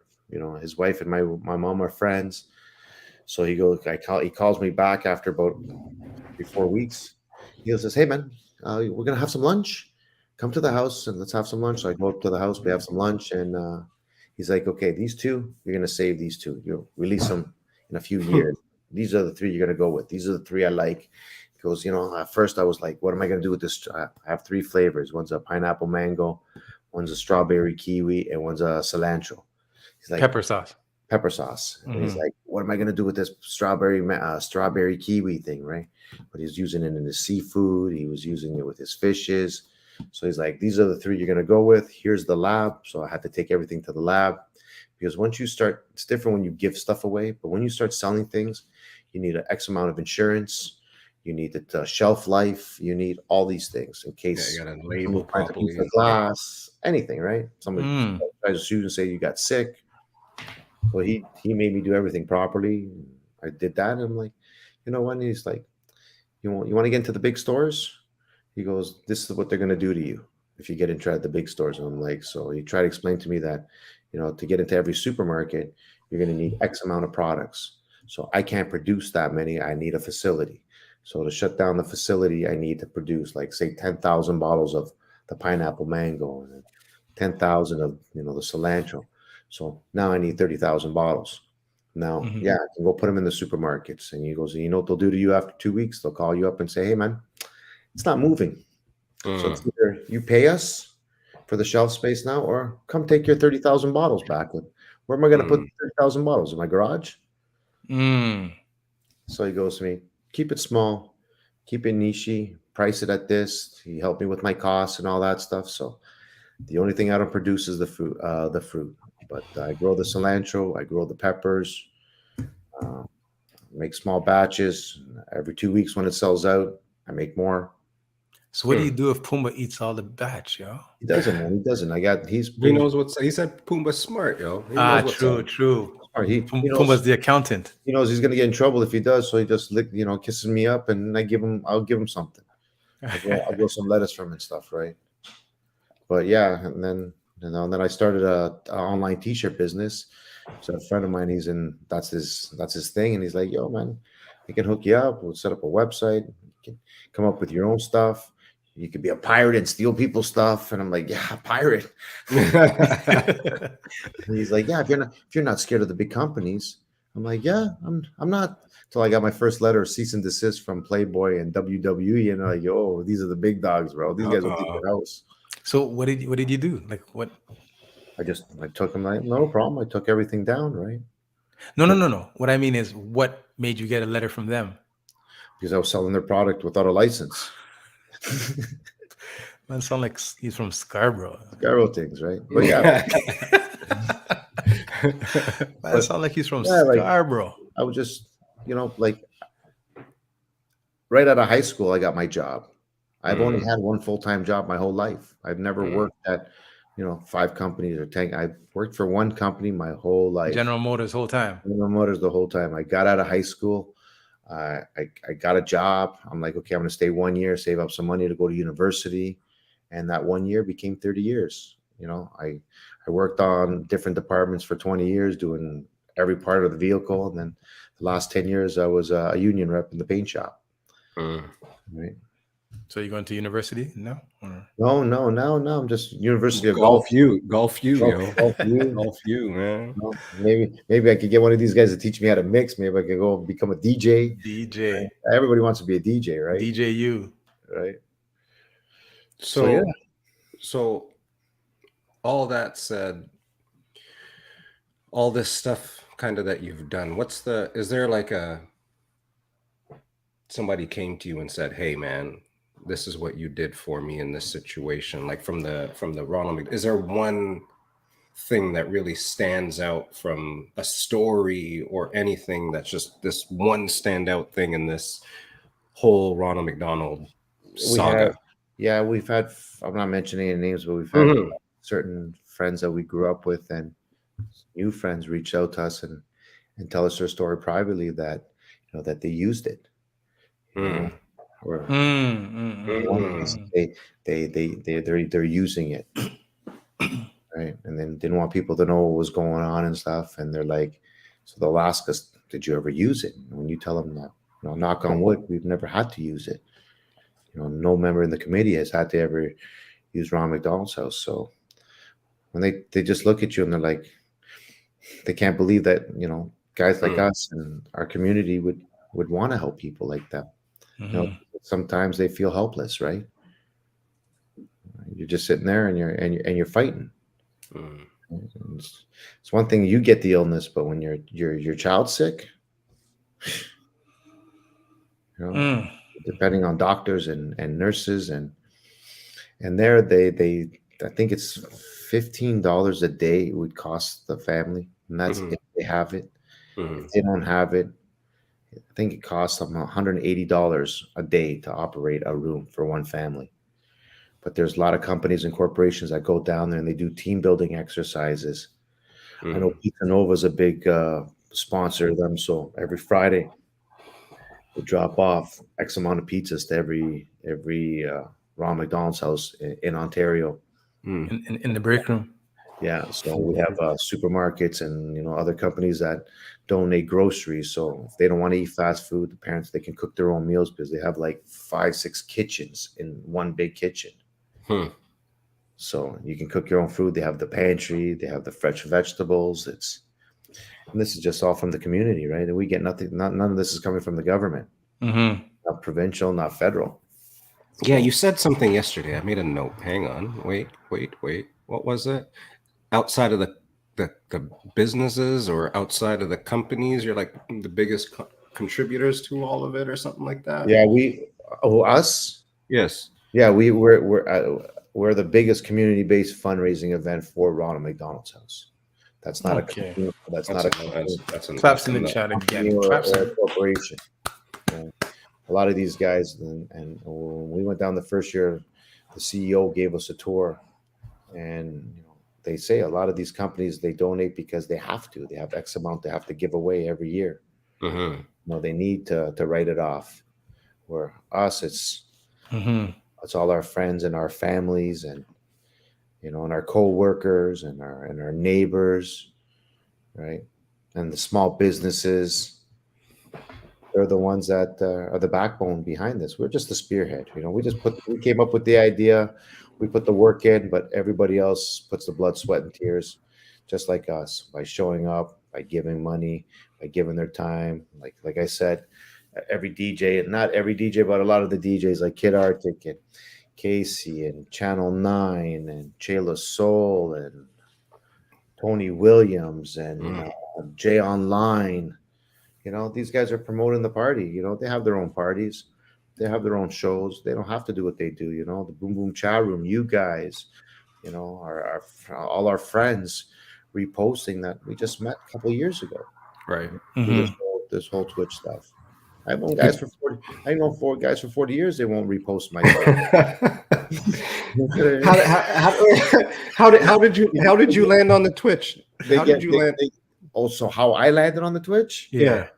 his wife and my mom are friends. So he calls me back after about 3-4 weeks. He says, hey man, we're gonna have some lunch. Come to the house and let's have some lunch. So I go up to the house, we have some lunch, and he's like, okay, these 2, you're gonna save these 2. You'll release them in a few years. These are the 3 you're gonna go with. These are the 3 I like. He goes, at first I was like, what am I gonna do with this? I have 3 flavors. One's a pineapple mango, one's a strawberry kiwi, and one's a cilantro. He's like, pepper sauce. And he's like, what am I gonna do with this strawberry kiwi thing, right? But he's using it in his seafood. He was using it with his fishes. So he's like, these are the 3 you're going to go with. Here's the lab. So I had to take everything to the lab, because once you start, it's different when you give stuff away. But when you start selling things, you need an X amount of insurance. You need the shelf life. You need all these things in case you got to label properly. Glass, anything, right? Somebody tries to sue and say you got sick. So he made me do everything properly. I did that. And I'm like, you know what? And he's like, you want to get into the big stores? He goes, this is what they're going to do to you if you get into the big stores. And I'm like, so he tried to explain to me that, to get into every supermarket, you're going to need X amount of products. So I can't produce that many. I need a facility. So to shut down the facility, I need to produce, like, say, 10,000 bottles of the pineapple mango and 10,000 of, the cilantro. So now I need 30,000 bottles. Now, yeah, I can go put them in the supermarkets. And he goes, you know what they'll do to you after 2 weeks? They'll call you up and say, hey, man, it's not moving. So it's either you pay us for the shelf space now, or come take your 30,000 bottles back. Where am I going to put 30,000 bottles? In my garage? So he goes to me, keep it small, keep it niche, price it at this. He helped me with my costs and all that stuff. So the only thing I don't produce is the fruit. But I grow the cilantro, I grow the peppers, make small batches. Every 2 weeks when it sells out, I make more. So what do you do if Pumba eats all the batch, yo? He doesn't, man. He doesn't. He knows what's. He said Pumbaa's smart, yo. True. Pumba's the accountant. He knows he's gonna get in trouble if he does, so he just kisses me up, and I'll give him something. I'll grow some lettuce from him and stuff, right? But yeah, and then I started a online t-shirt business. So a friend of mine, that's his thing, and he's like, yo, man, he can hook you up. We'll set up a website. You can come up with your own stuff. You could be a pirate and steal people's stuff. And I'm like, yeah, pirate. And he's like, yeah, if you're not scared of the big companies. I'm like, yeah, I'm not. Until I got my first letter of cease and desist from Playboy and WWE, and I'm like, yo, these are the big dogs, bro. These guys will take your house. So what did you do? Like what? I took them, like, no problem. I took everything down, right? No. What I mean is, what made you get a letter from them? Because I was selling their product without a license. Man, sound like he's from Scarborough. Scarborough things, right? But yeah. Man, sound like he's from Scarborough. Like, I was just, like, right out of high school, I got my job. I've only had one full-time job my whole life. I've never worked at, 5 companies or 10. I worked for one company my whole life. General Motors whole time. General Motors the whole time. I got out of high school. I got a job. I'm like, okay, I'm going to stay 1 year, save up some money to go to university. And that 1 year became 30 years. I worked on different departments for 20 years, doing every part of the vehicle. And then the last 10 years, I was a union rep in the paint shop. Right. So you're going to university? No. No. I'm just University of Golf U, man. No, maybe I could get one of these guys to teach me how to mix. Maybe I could go become a DJ. DJ. Everybody wants to be a DJ, right? DJU. Right. So all that said, all this stuff kind of that you've done, is there like somebody came to you and said, hey man, this is what you did for me in this situation, like from the Ronald, is there one thing that really stands out from a story or anything that's just this one standout thing in this whole Ronald McDonald saga? We've had, I'm not mentioning any names, but we've had certain friends that we grew up with and new friends reach out to us and tell us their story privately that, that they used it. Or they're using it, right? And then didn't want people to know what was going on and stuff. And they're like, so they'll ask us, did you ever use it? And when you tell them that, knock on wood, we've never had to use it. No member in the committee has had to ever use Ron McDonald's house. So when they just look at you and they're like, they can't believe that, guys like us and our community would want to help people like that. Sometimes they feel helpless, right? You're just sitting there and you're fighting. It's one thing you get the illness, but when your child's sick, depending on doctors and nurses and there they I think it's $15 a day it would cost the family, and that's if they have it. If they don't have it, I think it costs them $180 a day to operate a room for one family. But there's a lot of companies and corporations that go down there and they do team building exercises. I know Pizza Nova is a big sponsor of them. So every Friday would drop off X amount of pizzas to every Ronald McDonald's house in Ontario. In the break room. Yeah, so we have supermarkets and other companies that donate groceries. So if they don't want to eat fast food, the parents, they can cook their own meals because they have like 5-6 kitchens in one big kitchen. So you can cook your own food. They have the pantry, they have the fresh vegetables. And this is just all from the community, right? And we get nothing. None of this is coming from the government, not provincial, not federal. Yeah, you said something yesterday. I made a note. Hang on. Wait. What was it? Outside of the businesses or outside of the companies, you're like the biggest contributors to all of it, or something like that. Yeah, us. Yes. Yeah, we're the biggest community-based fundraising event for Ronald McDonald's house. That's not a company. That's not a company. That's Claps in the chat again. Or a corporation. A lot of these guys, and when we went down the first year, the CEO gave us a tour, and they say a lot of these companies, they donate because they have to. They have X amount they have to give away every year. They need to write it off. Where us, it's all our friends and our families, and and our co-workers and our neighbors, right? And the small businesses. They're the ones that are the backbone behind this. We're just the spearhead. We came up with the idea, we put the work in, but everybody else puts the blood, sweat, and tears, just like us, by showing up, by giving money, by giving their time. Like I said, every DJ, and not every DJ, but a lot of the DJs like Kid Arctic and Casey and Channel 9 and Chayla Soul and Tony Williams and Jay Online. These guys are promoting the party. They have their own parties. They have their own shows. They don't have to do what they do. The Boom Boom Chat Room, you guys, all our friends reposting that we just met a couple of years ago. Right. This whole Twitch stuff. I've known guys for 40. I know 4 guys for 40 years. They won't repost my How did you land on the Twitch? So how I landed on the Twitch? Yeah.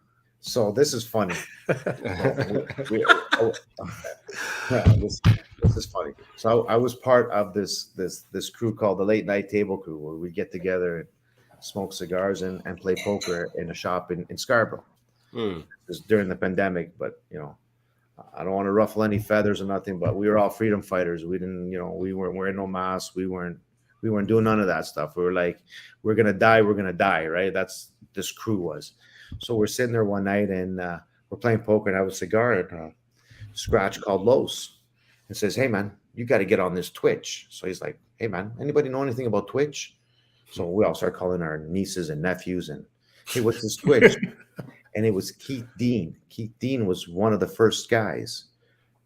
So this is funny. This is funny. So I was part of this crew called the Late Night Table Crew, where we get together and smoke cigars and play poker in a shop in Scarborough. It was during the pandemic, but I don't want to ruffle any feathers or nothing, but we were all freedom fighters. We didn't, we weren't wearing no masks. We weren't doing none of that stuff. We were like, we're gonna die, right? That's this crew was. So we're sitting there one night and we're playing poker, and I have a cigar, and Scratch called Los and says, "Hey man, you got to get on this Twitch." So he's like, "Hey man, anybody know anything about Twitch?" So we all start calling our nieces and nephews and, "Hey, what's this Twitch?" And it was Keith Dean. Keith Dean was one of the first guys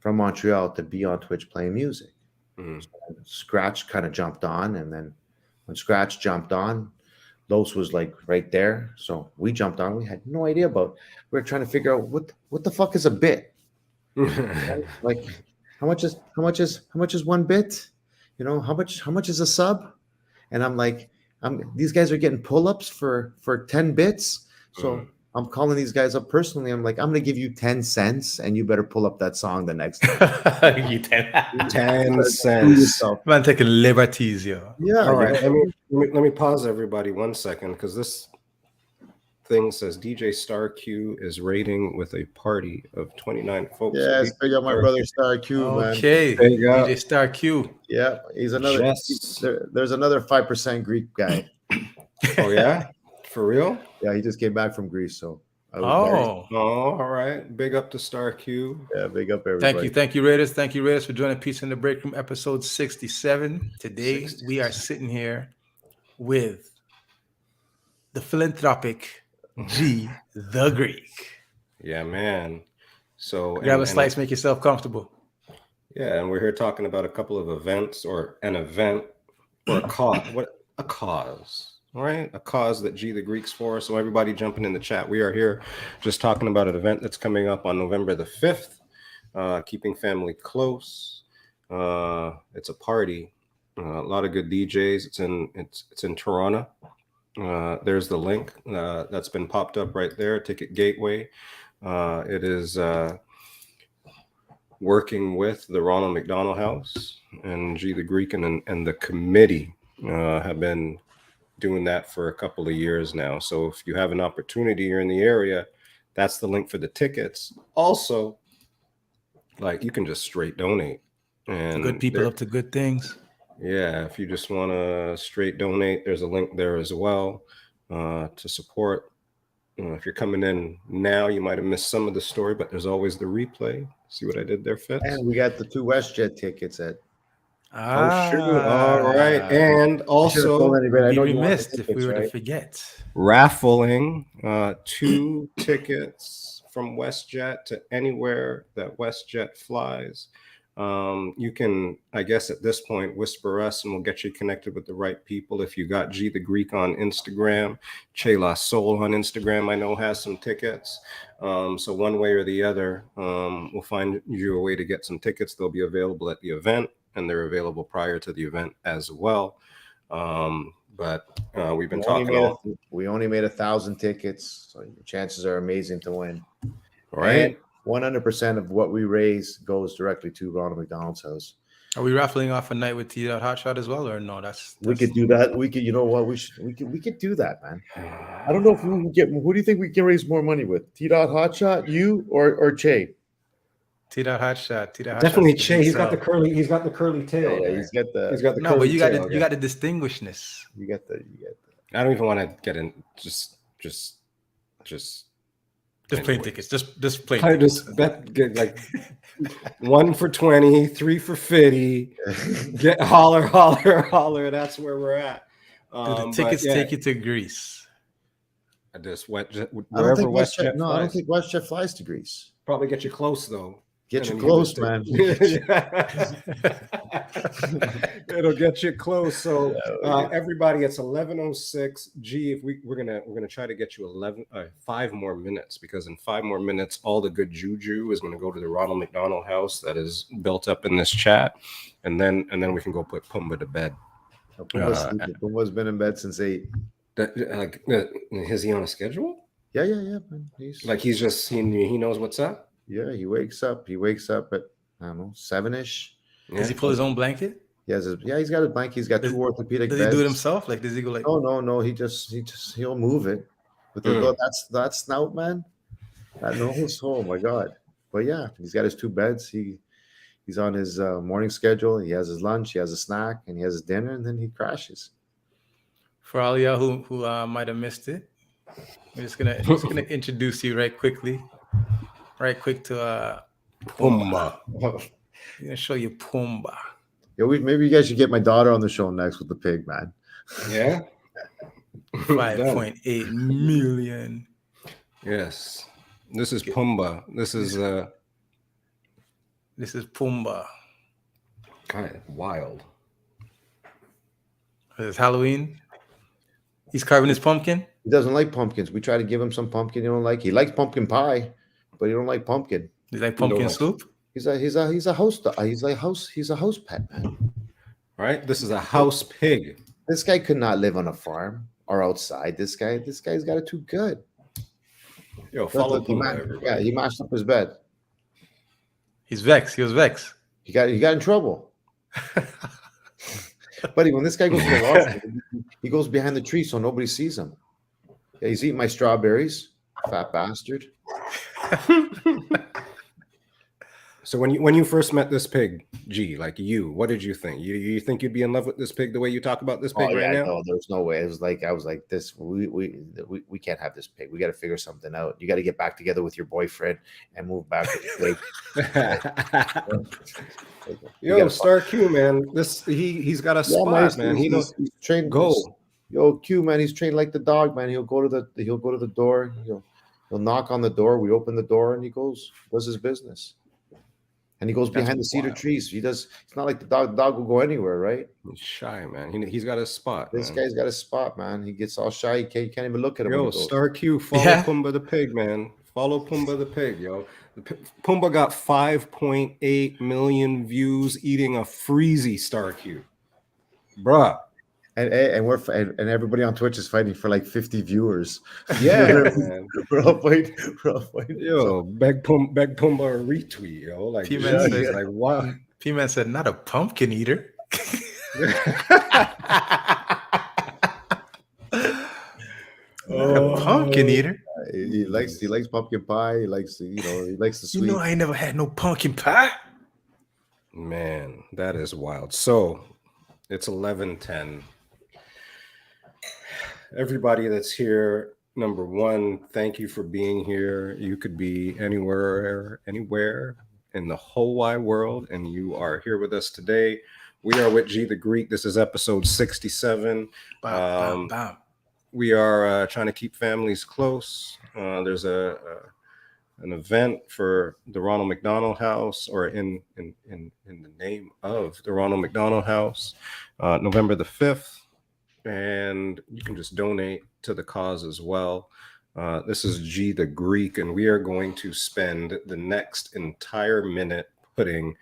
from Montreal to be on Twitch playing music. So Scratch kind of jumped on, and then when Scratch jumped on, Los was like right there. So we jumped on. We had no idea about. We were trying to figure out what the fuck is a bit. Like how much is 1 bit? How much is a sub? And I'm like, these guys are getting pull-ups for 10 bits. So I'm calling these guys up personally. I'm like, I'm going to give you 10 cents, and you better pull up that song the next time. You 10 cents. Man, taking liberties, yo. Yeah. All right. Let me pause everybody 1 second, because this thing says DJ Star Q is raiding with a party of 29 folks. Yes, big up my brother Star Q, man. Okay, there you go. DJ Star Q. Yeah, he's another. There's another 5% Greek guy. Oh yeah, for real? Yeah, he just came back from Greece, so. All right. Big up to Star Q. Yeah, big up everybody. Thank you, Raiders. Thank you, Raiders, for joining Pizza in the Break Room, episode 67. Today we are sitting here with the philanthropic G the Greek. Yeah, man. So grab a slice, make yourself comfortable. Yeah, and we're here talking about a couple of events, or an event, or a cause. A cause. All right, a cause that G the Greek's for. So everybody jumping in the chat. We are here just talking about an event that's coming up on November the 5th. Keeping family close. It's a party. A lot of good DJs. It's in Toronto. There's the link that's been popped up right there. Ticket Gateway. It is working with the Ronald McDonald House, and G the Greek and the committee have been doing that for a couple of years now. So if you have an opportunity, you're in the area, that's the link for the tickets. Also, like, you can just straight donate. And Good people up to good things. Yeah, if you just want to straight donate, there's a link there as well to support. If you're coming in now, you might have missed some of the story, but there's always the replay. See what I did there, Fitz? And we got the 2 WestJet tickets at. Oh, shoot. All right. And also, I know we you want the missed if tickets, we were right? to forget. raffling 2 tickets from WestJet to anywhere that WestJet flies. You can, I guess at this point, whisper us and we'll get you connected with the right people. If you got G the Greek on Instagram, Che La Soul on Instagram, I know has some tickets. So one way or the other, we'll find you a way to get some tickets. They'll be available at the event, and they're available prior to the event as well. But we've been talking. We only made 1,000 tickets, so your chances are amazing to win. Right. And 100% of what we raise goes directly to Ronald McDonald's house. Are we raffling off a night with TdotHotShots as well, or no? That's We could do that. We could, you know what? We could do that, man. I don't know if we can get. Who do you think we can raise more money with? TdotHotshot, you or Che? TdotHotShot. Definitely Che. He's got the curly. He's got the curly tail. Yeah, he's got the. No, but you got the, you got the distinguishedness. You got the. I don't even want to get in. Just plain tickets. Just plain. I just get like 1 for 20, 3 for 50. Get holler. That's where we're at. Do the tickets take you to Greece? I just wherever WestJet. No, I don't think WestJet flies to Greece. Probably get you close though. Get you close, man. It'll get you close. So everybody, it's 11:06. G, if we're gonna try to get you 5 more minutes, because in 5 more minutes, all the good juju is gonna go to the Ronald McDonald House that is built up in this chat, and then we can go put Pumba to bed. Pumba's been in bed since 8. Is he on a schedule? Yeah, man. He knows what's up. Yeah, he wakes up. He wakes up at, I don't know, 7-ish. Yeah. Does he pull his own blanket? He's got his blanket. He's got 2 orthopedic beds. Does he do it himself? Like, does he go like? No. He'll move it. But that snout, man. That nose. Oh my God. But yeah, he's got his 2 beds. He's on his morning schedule. He has his lunch. He has a snack, and he has his dinner, and then he crashes. For all y'all who might have missed it, we're just gonna introduce you right quick to Pumba. I'm gonna show you Pumba. Yeah, maybe you guys should get my daughter on the show next with the pig, man. Yeah. 5.8 million. Yes. This is Pumba. This is Pumba. kind of wild. It's Halloween. He's carving his pumpkin. He doesn't like pumpkins. We try to give him some pumpkin. He don't like. He likes pumpkin pie, but he don't like pumpkin. He's like pumpkin soup. He's a host. He's a house pet, man. Right. This is a house pig. This guy could not live on a farm or outside. This guy's got it too good. Yo, follow Pumba. Yeah, he mashed up his bed. He's vexed. He was vexed. He got in trouble. Buddy, when this guy goes to the lawn, he goes behind the tree so nobody sees him. Yeah, he's eating my strawberries, fat bastard. So when you first met this pig, G, like what did you think? You think you'd be in love with this pig the way you talk about this pig right now? No, there's no way. I was like this. We can't have this pig. We got to figure something out. You got to get back together with your boyfriend and move back with the pig. Yo, Star Q, man. He's got a spot, man. He's trained. Go. Yo, Q, man. He's trained like the dog, man. He'll go to the door. He'll knock on the door. We open the door, and he does his business. And he goes behind the cedar trees. It's not like the dog. The dog will go anywhere, right? He's shy, man. He's got a spot. This guy's got a spot, man. He gets all shy. You can't even look at him. Yo, Star Q, follow Pumba the pig, man. Follow Pumba the pig, yo. Pumba got 5.8 million views eating a freezy Star Q. Bruh. and everybody on Twitch is fighting for like 50 viewers. Yeah, man. We're all fighting. Yo, beg Pumba a retweet, yo. Like, P-Man geez, said- like what? P-Man said, not a pumpkin eater. Not a pumpkin eater. He likes pumpkin pie. He likes the sweet. You know, I ain't never had no pumpkin pie. Man, that is wild. So it's 11:10. Everybody that's here, number one, thank you for being here. You could be anywhere in the whole wide world, and you are here with us today. We are with G the Greek. This is episode 67. Bam, bam, bam. We are trying to keep families close. There's an event for the Ronald McDonald House, or in the name of the Ronald McDonald House, November the 5th. And you can just donate to the cause as well. This is G the Greek, and we are going to spend the next entire minute putting,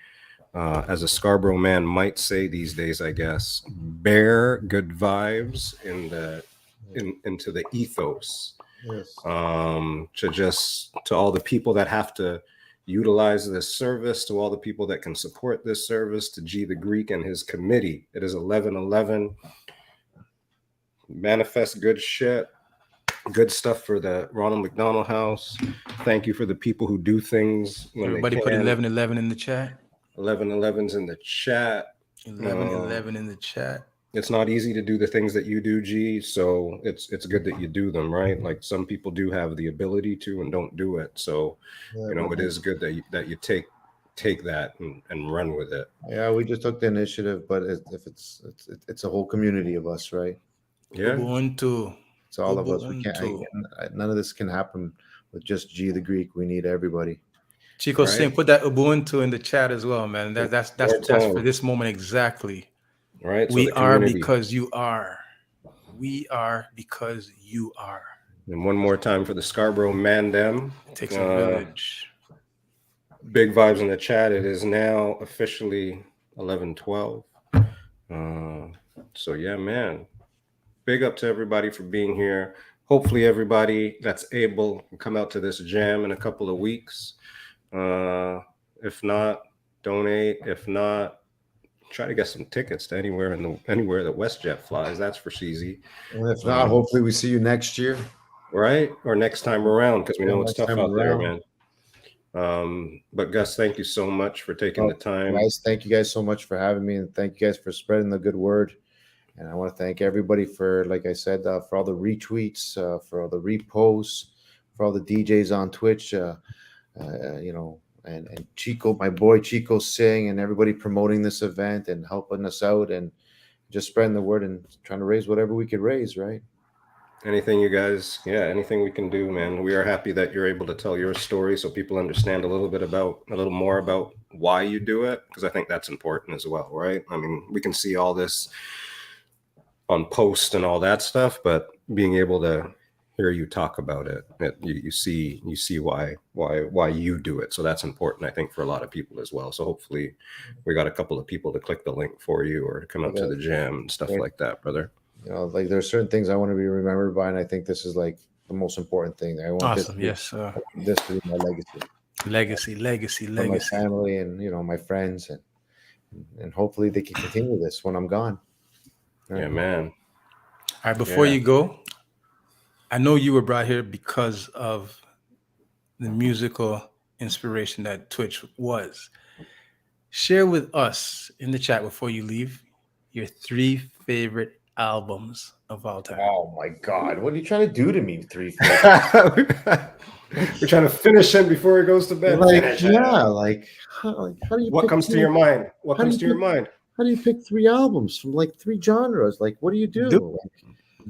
as a Scarborough man might say these days, I guess, bare good vibes into the ethos. Yes. To all the people that have to utilize this service, to all the people that can support this service, to G the Greek and his committee. It is 11:11. Manifest good shit, good stuff for the Ronald McDonald House. Thank you for the people who do things when Everybody they put can. 1111 in the chat. 1111's in the chat. 1111 in the chat. It's not easy to do the things that you do, G, so it's good that you do them, right? Like, some people do have the ability to and don't do it. So, it is good that you take that and run with it. Yeah, we just took the initiative, but if it's a whole community of us, right? Yeah. Ubuntu. It's all of us. We can't. None of this can happen with just G the Greek. We need everybody. Chico Right. Singh, put that Ubuntu in the chat as well, man. That's for this moment exactly. Right. So We the are community. because you are. We are because you are. And one more time for the Scarborough Mandem. It takes a village. Big vibes in the chat. It is now officially 11:12. So yeah, man. Big up to everybody for being here. Hopefully everybody that's able can come out to this jam in a couple of weeks. If not, donate. If not, try to get some tickets to anywhere that WestJet flies. That's for cheesy. And if not, hopefully we see you next year. Right? Or next time around, because we know it's tough Next out time there, around. man. But Gus, thank you so much for taking the time. Guys, thank you guys so much for having me, and thank you guys for spreading the good word. And I want to thank everybody for, like I said, for all the retweets, for all the reposts, for all the DJs on Twitch, and Chico, my boy Chico Singh, and everybody promoting this event and helping us out and just spreading the word and trying to raise whatever we could raise, right? Anything you guys, anything we can do, man. We are happy that you're able to tell your story so people understand a little more about why you do it, because I think that's important as well, right? I mean, we can see all this on post and all that stuff, but being able to hear you talk about it, you see why you do it. So that's important, I think, for a lot of people as well. So hopefully we got a couple of people to click the link for you or to come out to the jam and stuff like that, brother. Like there's certain things I want to be remembered by, and I think this is like the most important thing. I want Awesome. Yes. this to be my legacy. Legacy. For my family and my friends, and hopefully they can continue this when I'm gone. Right. Yeah, man. All right, before you go, I know you were brought here because of the musical inspiration that Twitch was. Share with us in the chat before you leave your 3 favorite albums of all time. Oh my God, what are you trying to do to me? 3 We're trying to finish him before he goes to bed. How do you? What comes to your mind? What comes to your mind? How do you pick 3 albums from like 3 genres? Like, what do you do?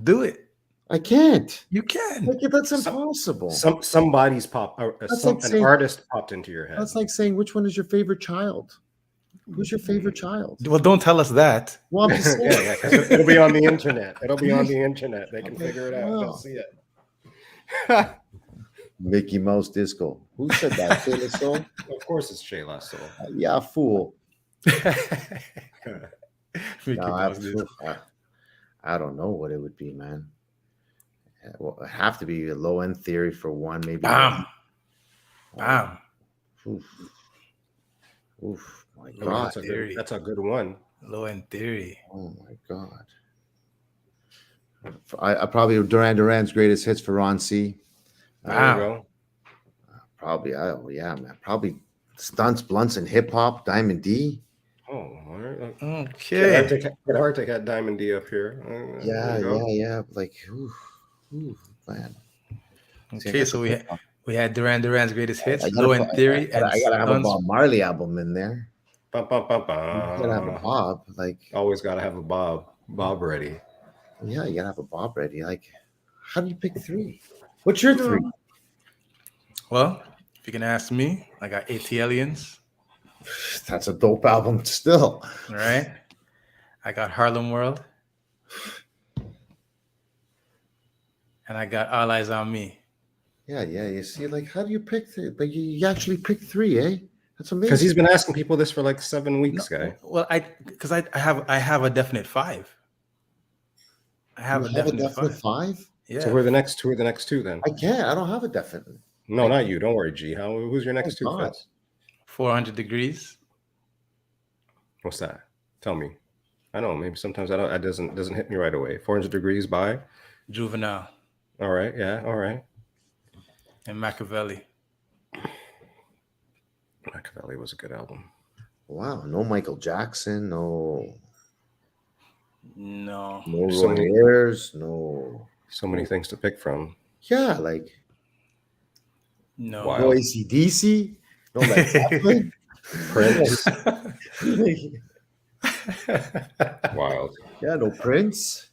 Do it. I can't. You can. Like, that's impossible. Somebody's an artist popped into your head. That's like saying, which one is your favorite child? Who's your favorite child? Well, don't tell us that. Well, I'm just saying. Yeah, 'cause it'll be on the internet. It'll be on the internet. They can figure it out. They'll see it. Mickey Mouse Disco. Who said that? Taylor Soul? Of course, it's Shayla Soul. Yeah, fool. I don't know what it would be, man. Well, it'd have to be a low end theory for one, maybe. Bam. Bam. Oof. Oof. My I mean, God. that's a good one. Low end theory. Oh my God. I probably Duran's greatest hits for Ron C. There you Wow. go. Probably, yeah, man. Probably stunts, blunts, and hip hop. Diamond D. Oh, all right. Okay. Get hard to get Diamond D up here. Yeah. Like, man. Okay, so we had Duran's greatest hits, I Low End Theory, and I gotta have a Stunts. Bob Marley album in there. Bum, bum, bum, You gotta have a bum. Bob. Like, Always got to have a Bob ready. yeah, you gotta have a Bob ready. Like, how do you pick three? What's your three? Well, if you can ask me, I got ATLians. That's a dope album still. All right. I got Harlem World. And I got All Eyes on Me. Yeah. You see, like, how do you pick three? But you actually picked three, eh? That's amazing. Because he's been asking people this for like 7 weeks, guy. Well, I have a definite five. I have a definite five. Yeah. So who are the next two? Then? I can't. I don't have a definite. No, not you. Don't worry, G. Who's your next two? God. Fits? 400 Degrees. What's that? Tell me. I know. Maybe sometimes it doesn't hit me right away. 400 Degrees by Juvenile. All right. Yeah. All right. And Machiavelli. Machiavelli was a good album. Wow. No Michael Jackson. No So many- Royers. No. So many things to pick from. Yeah, like No. Wow. no AC/DC. No Led Zeppelin. Prince. Wild. Yeah, no Prince.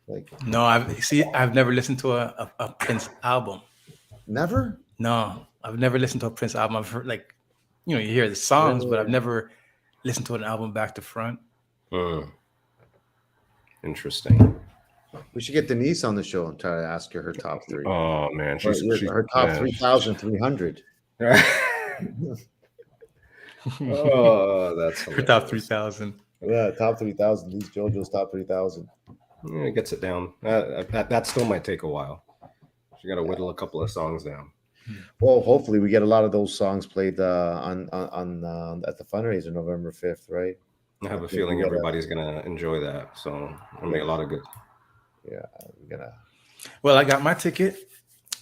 Like No, I've never listened to a Prince album. never. No, I've never listened to a Prince album. I've heard, like, you hear the songs, but I've never listened to an album back to front. Interesting. We should get Denise on the show and try to ask her top three. Oh man, She's her top 3,300. Oh, that's Her top 3,000. Yeah, top 3,000. These JoJo's top 3,000. Yeah, it gets it down. That still might take a while. You got to whittle a couple of songs down. Well, hopefully we get a lot of those songs played on at the fundraiser November 5th, right? I have a feeling everybody's gonna enjoy that. So I'll make a lot of good. Yeah, we're gonna. Well, I got my ticket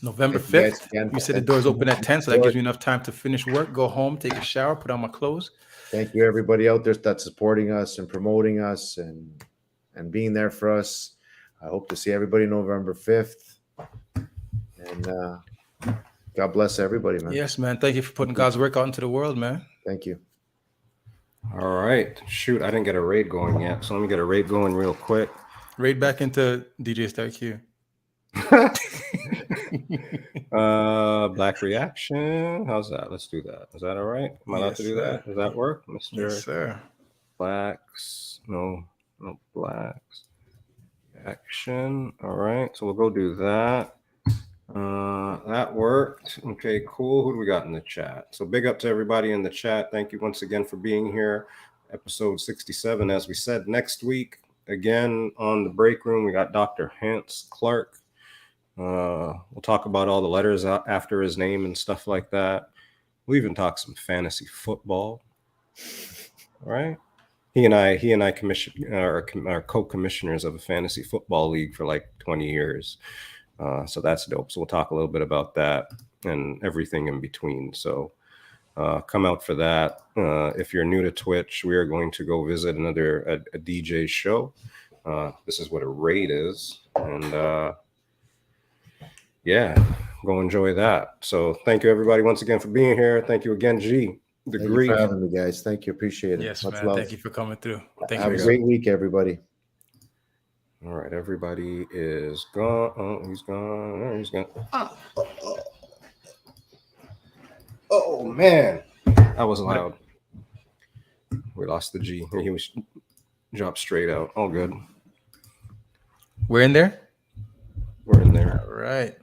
November Thank you guys 5th. again. You said the doors open at 10, so that gives me enough time to finish work, go home, take a shower, put on my clothes. Thank you, everybody out there that's supporting us and promoting us and being there for us. I hope to see everybody November 5th. And God bless everybody, man. Yes, man. Thank you for putting God's work out into the world, man. Thank you. All right. Shoot, I didn't get a raid going yet, so let me get a raid going real quick. Raid back into DJ Star Q. Black reaction. How's that? Let's do that. Is that all right? Am I allowed to do that? Does that work, Mr. Yes, sir. Blacks? No blacks. Action. All right. So we'll go do that. That worked. Okay, cool. Who do we got in the chat? So big up to everybody in the chat. Thank you once again for being here. Episode 67, as we said, next week, again on the break room, we got Dr. Hans Clark. We'll talk about all the letters after his name and stuff like that. We'll even talk some fantasy football. All right. He and I are co-commissioners of a fantasy football league for like 20 years. So that's dope. So we'll talk a little bit about that and everything in between. So come out for that. If you're new to Twitch, we are going to go visit a DJ show. This is what a raid is. And yeah, go enjoy that. So thank you, everybody, once again for being here. Thank you again, G. Thank you for having me, guys. Thank you. Appreciate it. Yes, Much man. love. Thank you for coming through. Have a great week, everybody. All right, everybody is gone. Oh, he's gone. Oh, he's gone. Oh, man. That was loud. We lost the G. He was dropped straight out. All good. We're in there? We're in there. All right.